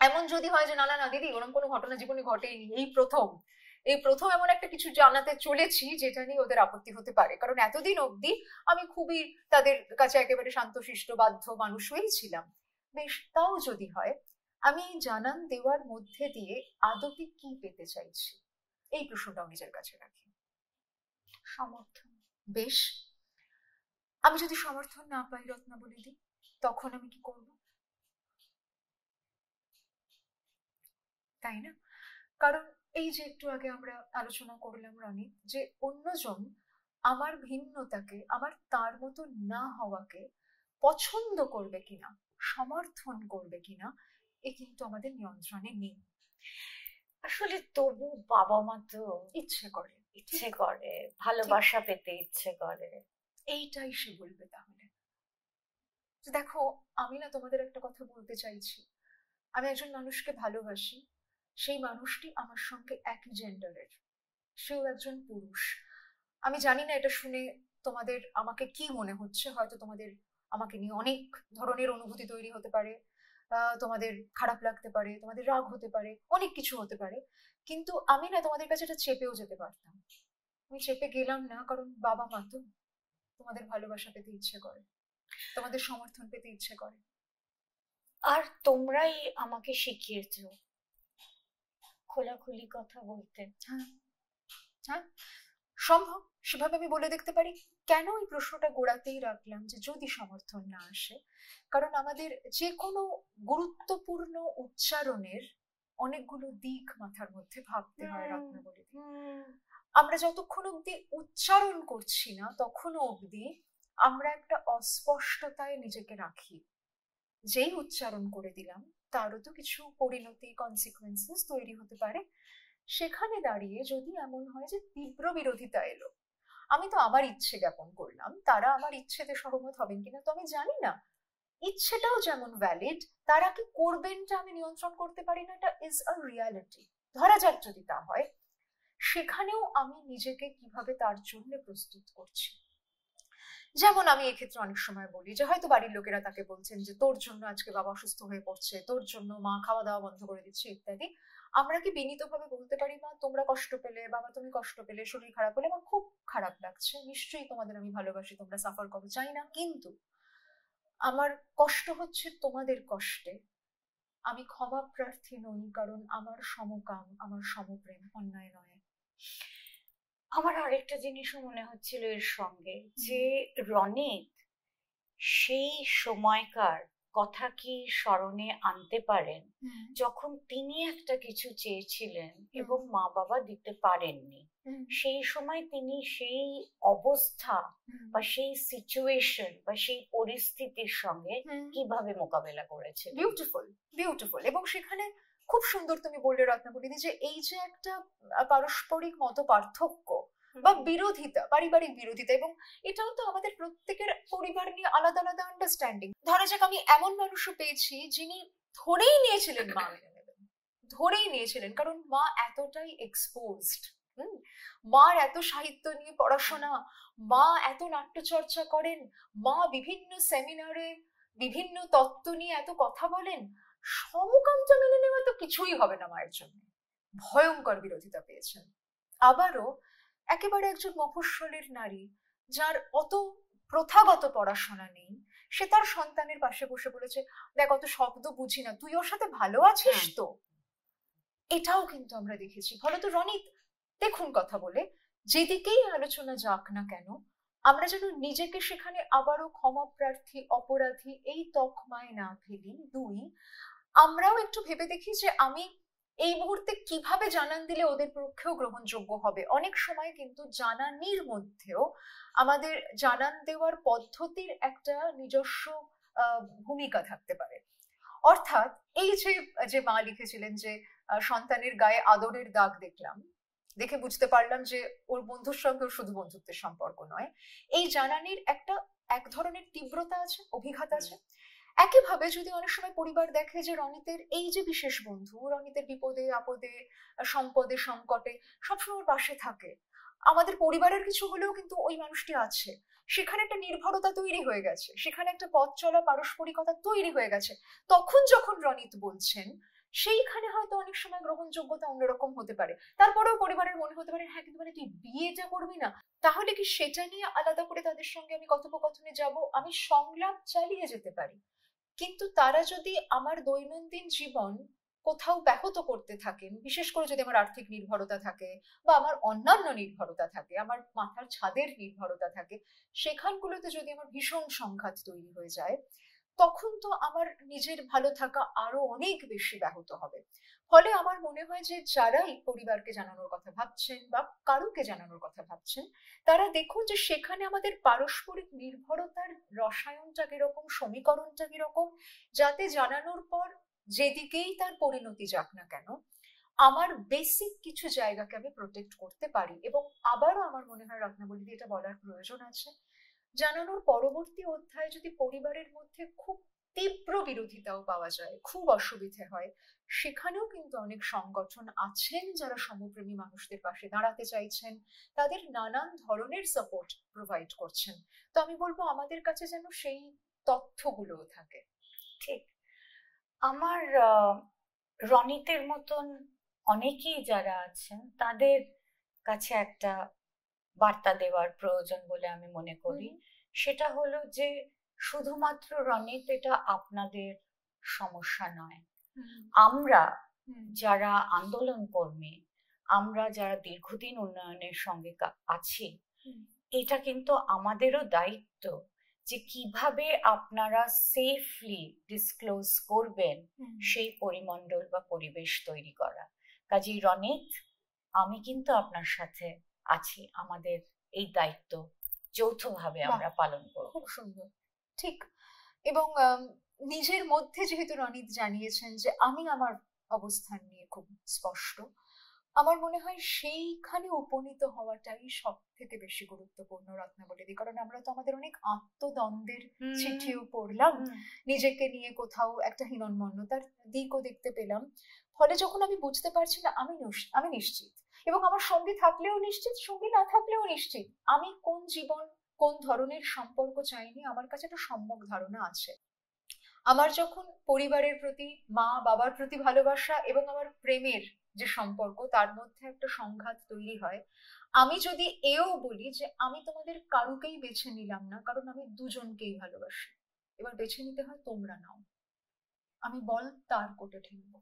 এমন যদি হয় যে না না না দিদি ওরকম কোনো ঘটনা জীবনে ঘটেনি, এই প্রথম এমন একটা কিছু জানাতে চলেছি যেটা নিয়ে ওদের আপত্তি হতে পারে, কারণ এতদিন অবধি আমি খুবই তাদের কাছে একেবারে শান্তশিষ্ট বাধ্য মানুষ হয়েই ছিলাম। বেশ, তাও যদি হয়, আমি জানান দেওয়ার মধ্যে দিয়ে আদতে কি পেতে চাইছি, এই প্রশ্নটাও নিজের কাছে রাখি। সমর্থন। বেশ, আমি যদি সমর্থন না পাই রত্নাবলীদি, তখন আমি কি করব? তাই না? কারণ এই যে একটু আগে আমরা আলোচনা করলাম রনি, যে অন্যজন আমার ভিন্নতাকে, আমার তার মতো না হওয়াকে পছন্দ করবে কিনা, সমর্থন করবে কিনা, এ কিন্তু আমাদের নিয়ন্ত্রণে নেই। আসলে তবু বাবা মা তো ইচ্ছে করে, ভালোবাসা পেতে ইচ্ছে করে। এইটাই সে বলবে। তাহলে দেখো, আমি না তোমাদের একটা কথা বলতে চাইছি, আমি একজন মানুষকে ভালোবাসি, সেই মানুষটি আমার সঙ্গে একই জেন্ডারের, সেও একজন পুরুষ। আমি জানি না এটা শুনে তোমাদের আমাকে কি মনে হচ্ছে, হয়তো তোমাদের আমাকে নিয়ে অনেক ধরনের অনুভূতি তৈরি হতে পারে, তোমাদের খারাপ লাগতে পারে, তোমাদের রাগ হতে পারে, অনেক কিছু হতে পারে, কিন্তু আমি না তোমাদের কাছে এটা চেপেও যেতে পারতাম। আমি চেপে গেলাম না, কারণ বাবা মা তো তোমাদের ভালোবাসা পেতে ইচ্ছে করে, তোমাদের সমর্থন পেতে ইচ্ছে করে। আর তোমরাই আমাকে শিখিয়েছো খোলাখুলি কথা বলতে। হ্যাঁ, সম্ভব সেভাবে আমি বলে দেখতে পারি। কেন এই প্রশ্নটা গোড়াতেই রাখলাম যে যদি সমর্থন না আসে, কারণ আমাদের যে কোনো গুরুত্বপূর্ণ উচ্চারণের অনেকগুলো দিক মাথার মধ্যে ভাবতে হয় রত্নাবলী। আমরা যতক্ষণ অব্দি উচ্চারণ করছি না তখনও অব্দি আমরা একটা অস্পষ্টতায় নিজেকে রাখি। যেই উচ্চারণ করে দিলাম তারও তো কিছু পরিণতি, কনসিকুয়েন্সেস তৈরি হতে পারে। সেখানে দাঁড়িয়ে যদি এমন হয় যে তীব্র বিরোধিতা এলো, আমি তো আমার ইচ্ছে জ্ঞাপন করলাম, তারা আমার ইচ্ছেতে সহমত হবেন কিনা তো আমি জানি না, ইচ্ছেটাও যেমন ভ্যালিড, তারা কি করবেনটা আমি নিয়ন্ত্রণ করতে পারি না, এটা ইজ আ রিয়ালিটি। ধরা যাক যদি তা হয়, সেখানেও আমি নিজেকে কিভাবে তার জন্য প্রস্তুত করছি। যেমন আমি এক্ষেত্রে অনেক সময় বলি যে হয়তো বাড়ির লোকেরা তাকে বলছেন যে তোর জন্য আজকে বাবা অসুস্থ হয়ে পড়ছে, তোর জন্য মা খাওয়া দাওয়া বন্ধ করে দিচ্ছে ইত্যাদি। আমরা কি বিনীতভাবে বলতে পারি মা তোমরা কষ্ট পেলে, বাবা তুমি কষ্ট পেলে, শরীর খারাপ হলে আমার খুব খারাপ লাগছে, নিশ্চয়ই তোমাদের আমি ভালোবাসি, তোমরা সাফার করো, চাই না, কিন্তু আমার কষ্ট হচ্ছে তোমাদের কষ্টে, আমি ক্ষমা প্রার্থী নই, কারণ আমার সমকাম, আমার সমপ্রেম অন্যায় নয়। আমার আরেকটা জিনিসও মনে হচ্ছিল এর সঙ্গে, যে রনিত সেই সময়কার কথা কি স্মরণে আনতে পারেন যখন তিনি একটা কিছু চেয়েছিলেন এবং মা বাবা দিতে পারেননি? সেই সময় তিনি সেই অবস্থা বা সেই সিচুয়েশন বা সেই পরিস্থিতির সঙ্গে কিভাবে মোকাবেলা করেছেন? Beautiful, beautiful. এবং সেখানে খুব সুন্দর তুমি বললে রত্নাবলী যে এই যে একটা পারস্পরিক মত পার্থক্য বা বিরোধিতা, পারিবারিক বিরোধিতা, এবং এটাও তো আমাদের প্রত্যেকের পরিবার নিয়ে আলাদা আলাদা আন্ডারস্ট্যান্ডিং। ধরা যাক আমি এমন মানুষও পেয়েছি যিনি ধরেই নিয়েছিলেন মা মেনে নেবেন, ধরেই নিয়েছিলেন, কারণ মা এতটাই এক্সপোজড, মার এত সাহিত্য নিয়ে পড়াশোনা, মা এত নাট্যচর্চা করেন, মা বিভিন্ন সেমিনারে বিভিন্ন তত্ত্ব নিয়ে এত কথা বলেন, সমকামটা মেনে নেওয়া তো কিছুই হবে না মায়ের জন্য, ভয়ঙ্কর বিরোধিতা পেয়েছেন। আবারও একেবারে একজন মফস্বলের নারী, যার অত প্রথাগত পড়াশোনা নেই, সে তার সন্তানের পাশে বসে বলেছে, দেখ অত শব্দ বুঝি না, তুই ওর সাথে ভালো আছিস তো। এটাও কিন্তু আমরা দেখেছি। ফলত রনিত, দেখুন কথা বলে যেদিকেই আলোচনা যাক না কেন, আমরা যেন নিজেকে সেখানে আবারও ক্ষমা প্রার্থী, অপরাধী এই তকমায় না ফেলি। দুই, আমরাও একটু ভেবে দেখি যে আমি এই মুহূর্তে কিভাবে জানান দিলে ওদের পক্ষেও গ্রহণযোগ্য হবে। অনেক সময় কিন্তু জানানির মধ্যেও আমাদের জানান দেওয়ার পদ্ধতির একটা নিজস্ব ভূমিকা থাকতে পারে। অর্থাৎ এই যে মা লিখেছিলেন যে সন্তানের গায়ে আদরের দাগ দেখলাম, দেখে বুঝতে পারলাম যে ওর বন্ধুর সঙ্গে শুধু বন্ধুত্বের সম্পর্ক নয়, এই জানানির একটা এক ধরনের তীব্রতা আছে, অভিঘাত আছে। একইভাবে যদি অনেক সময় পরিবার দেখে যে রনিতের এই যে বিশেষ বন্ধু, রনিতের বিপদে আপদে সম্পদে সংকটে সবসময় পাশে থাকে, আমাদের পরিবারের কিছু হলেও কিন্তু ওই মানুষটি আছে, সেখানে একটা নির্ভরতা তৈরি হয়ে গেছে, সেখানে একটা পথ চলা পারস্পরিকতা তৈরি হয়ে গেছে, তখন যখন রনিত বলছেন, সেইখানে হয়তো অনেক সময় গ্রহণযোগ্যতা অন্যরকম হতে পারে। তারপরেও পরিবারের মনে হতে পারে, হ্যাঁ কিন্তু মানে তুই বিয়েটা করবি না, তাহলে কি সেটা নিয়ে আলাদা করে তাদের সঙ্গে আমি কথোপকথনে যাব, আমি সংলাপ চালিয়ে যেতে পারি। কিন্তু তারা যদি আমার দৈনন্দিন জীবন কোথাও ব্যাহত করতে থাকেন, বিশেষ করে যদি আমার আর্থিক নির্ভরতা থাকে বা আমার অন্যান্য নির্ভরতা থাকে, আমার মাথার ছাদের নির্ভরতা থাকে, সেখানগুলোতে যদি আমার ভীষণ সংঘাত তৈরি হয়ে যায়, তখন তো আমার নিজের ভালো থাকা আরো অনেক বেশি ব্যাহত হবে। ফলে আমার মনে হয় যে যারাই পরিবারকে জানানোর কথা ভাবছেন বা কারুকে জানানোর কথা ভাবছেন, তারা দেখুন যে সেখানে আমাদের পারস্পরিক নির্ভরতার রসায়নটা কিরকম, সমীকরণটা কিরকম, যাতে জানানোর পর যেদিকেই তার পরিণতি যাক না কেন, আমার বেসিক কিছু জায়গাকে আমি প্রোটেক্ট করতে পারি। এবং আবারও আমার মনে হয় রত্নাবলী এটা বলার প্রয়োজন আছে, জানানোর পরবর্তী অধ্যায়ে যদি পরিবারের মধ্যে খুব তীব্র বিরোধিতাও পাওয়া যায়, খুব অসুবিধে হয়, সেখানেও কিন্তু অনেক সংগঠন আছেন যারা সমপ্রেমী মানুষদের পাশে দাঁড়াতে চাইছেন, তাদের নানান ধরনের সাপোর্ট প্রোভাইড করছেন। তো আমি বলবো আমাদের কাছে যেন সেই তথ্যগুলোও থাকে। ঠিক। আমার রনিতের মতন অনেকেই যারা আছেন তাদের কাছে একটা বার্তা দেওয়ার প্রয়োজন বলে আমি মনে করি। সেটা হলো যে শুধুমাত্র রনিত এটা আপনাদের সমস্যা নয়, আমরা যারা আন্দোলন কর্মী, আমরা যারা দীর্ঘদিন উন্নয়নের সঙ্গে আছি, এটা কিন্তু আমাদেরও দায়িত্ব যে কিভাবে আপনারা সেফলি ডিসক্লোজ করবেন সেই পরিমণ্ডল বা পরিবেশ তৈরি করা। কাজেই রনিত, আমি কিন্তু আপনার সাথে আছি, আমাদের এই দায়িত্ব যৌথভাবে আমরা পালন করব। খুব সুন্দর, ঠিক। এবং নিজের মধ্যে যেহেতু রনিত জানিয়েছেন যে আমি আমার অবস্থান নিয়ে খুব স্পষ্ট, আমার মনে হয় সেইখানে উপনীত হওয়াটাই সব থেকে বেশি গুরুত্বপূর্ণ রত্নাবলী। কারণ আমরা তো আমাদের অনেক আত্মদ্বন্দ্বের চিঠিও পড়লাম, নিজেকে নিয়ে কোথাও একটা হীনন্মন্যতার দিকও দেখতে পেলাম। ফলে যখন আমি বুঝতে পারছি না আমি নিশ্চিত, এবং আমার সঙ্গী থাকলেও নিশ্চিত, সঙ্গী না থাকলেও নিশ্চিত, আমি কোন জীবন কোন ধরনের সম্পর্ক চাইনি, আমার কাছে একটা সম্যক ধারণা আছে। আমার যখন পরিবারের প্রতি, মা বাবার প্রতি ভালোবাসা এবং আমার প্রেমের যে সম্পর্ক, তার মধ্যে একটা সংঘাত তৈরি হয়, আমি যদি এও বলি যে আমি তোমাদের কারুকেই বেছে নিলাম না, কারণ আমি দুজনকেই ভালোবাসি, এবার বেছে নিতে হয় তোমরা নাও, আমি বল তার কোটে ঠেলব।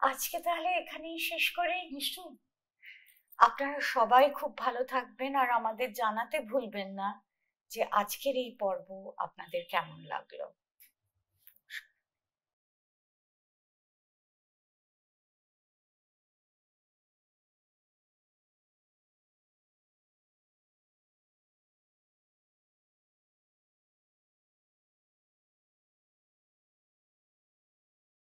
আজকে তাহলে এখানেই শেষ করে। নিশ্চয়ই আপনারা সবাই খুব ভালো থাকবেন, আর আমাদের জানাতে ভুলবেন না যে আজকের এই পর্ব আপনাদের কেমন লাগলো।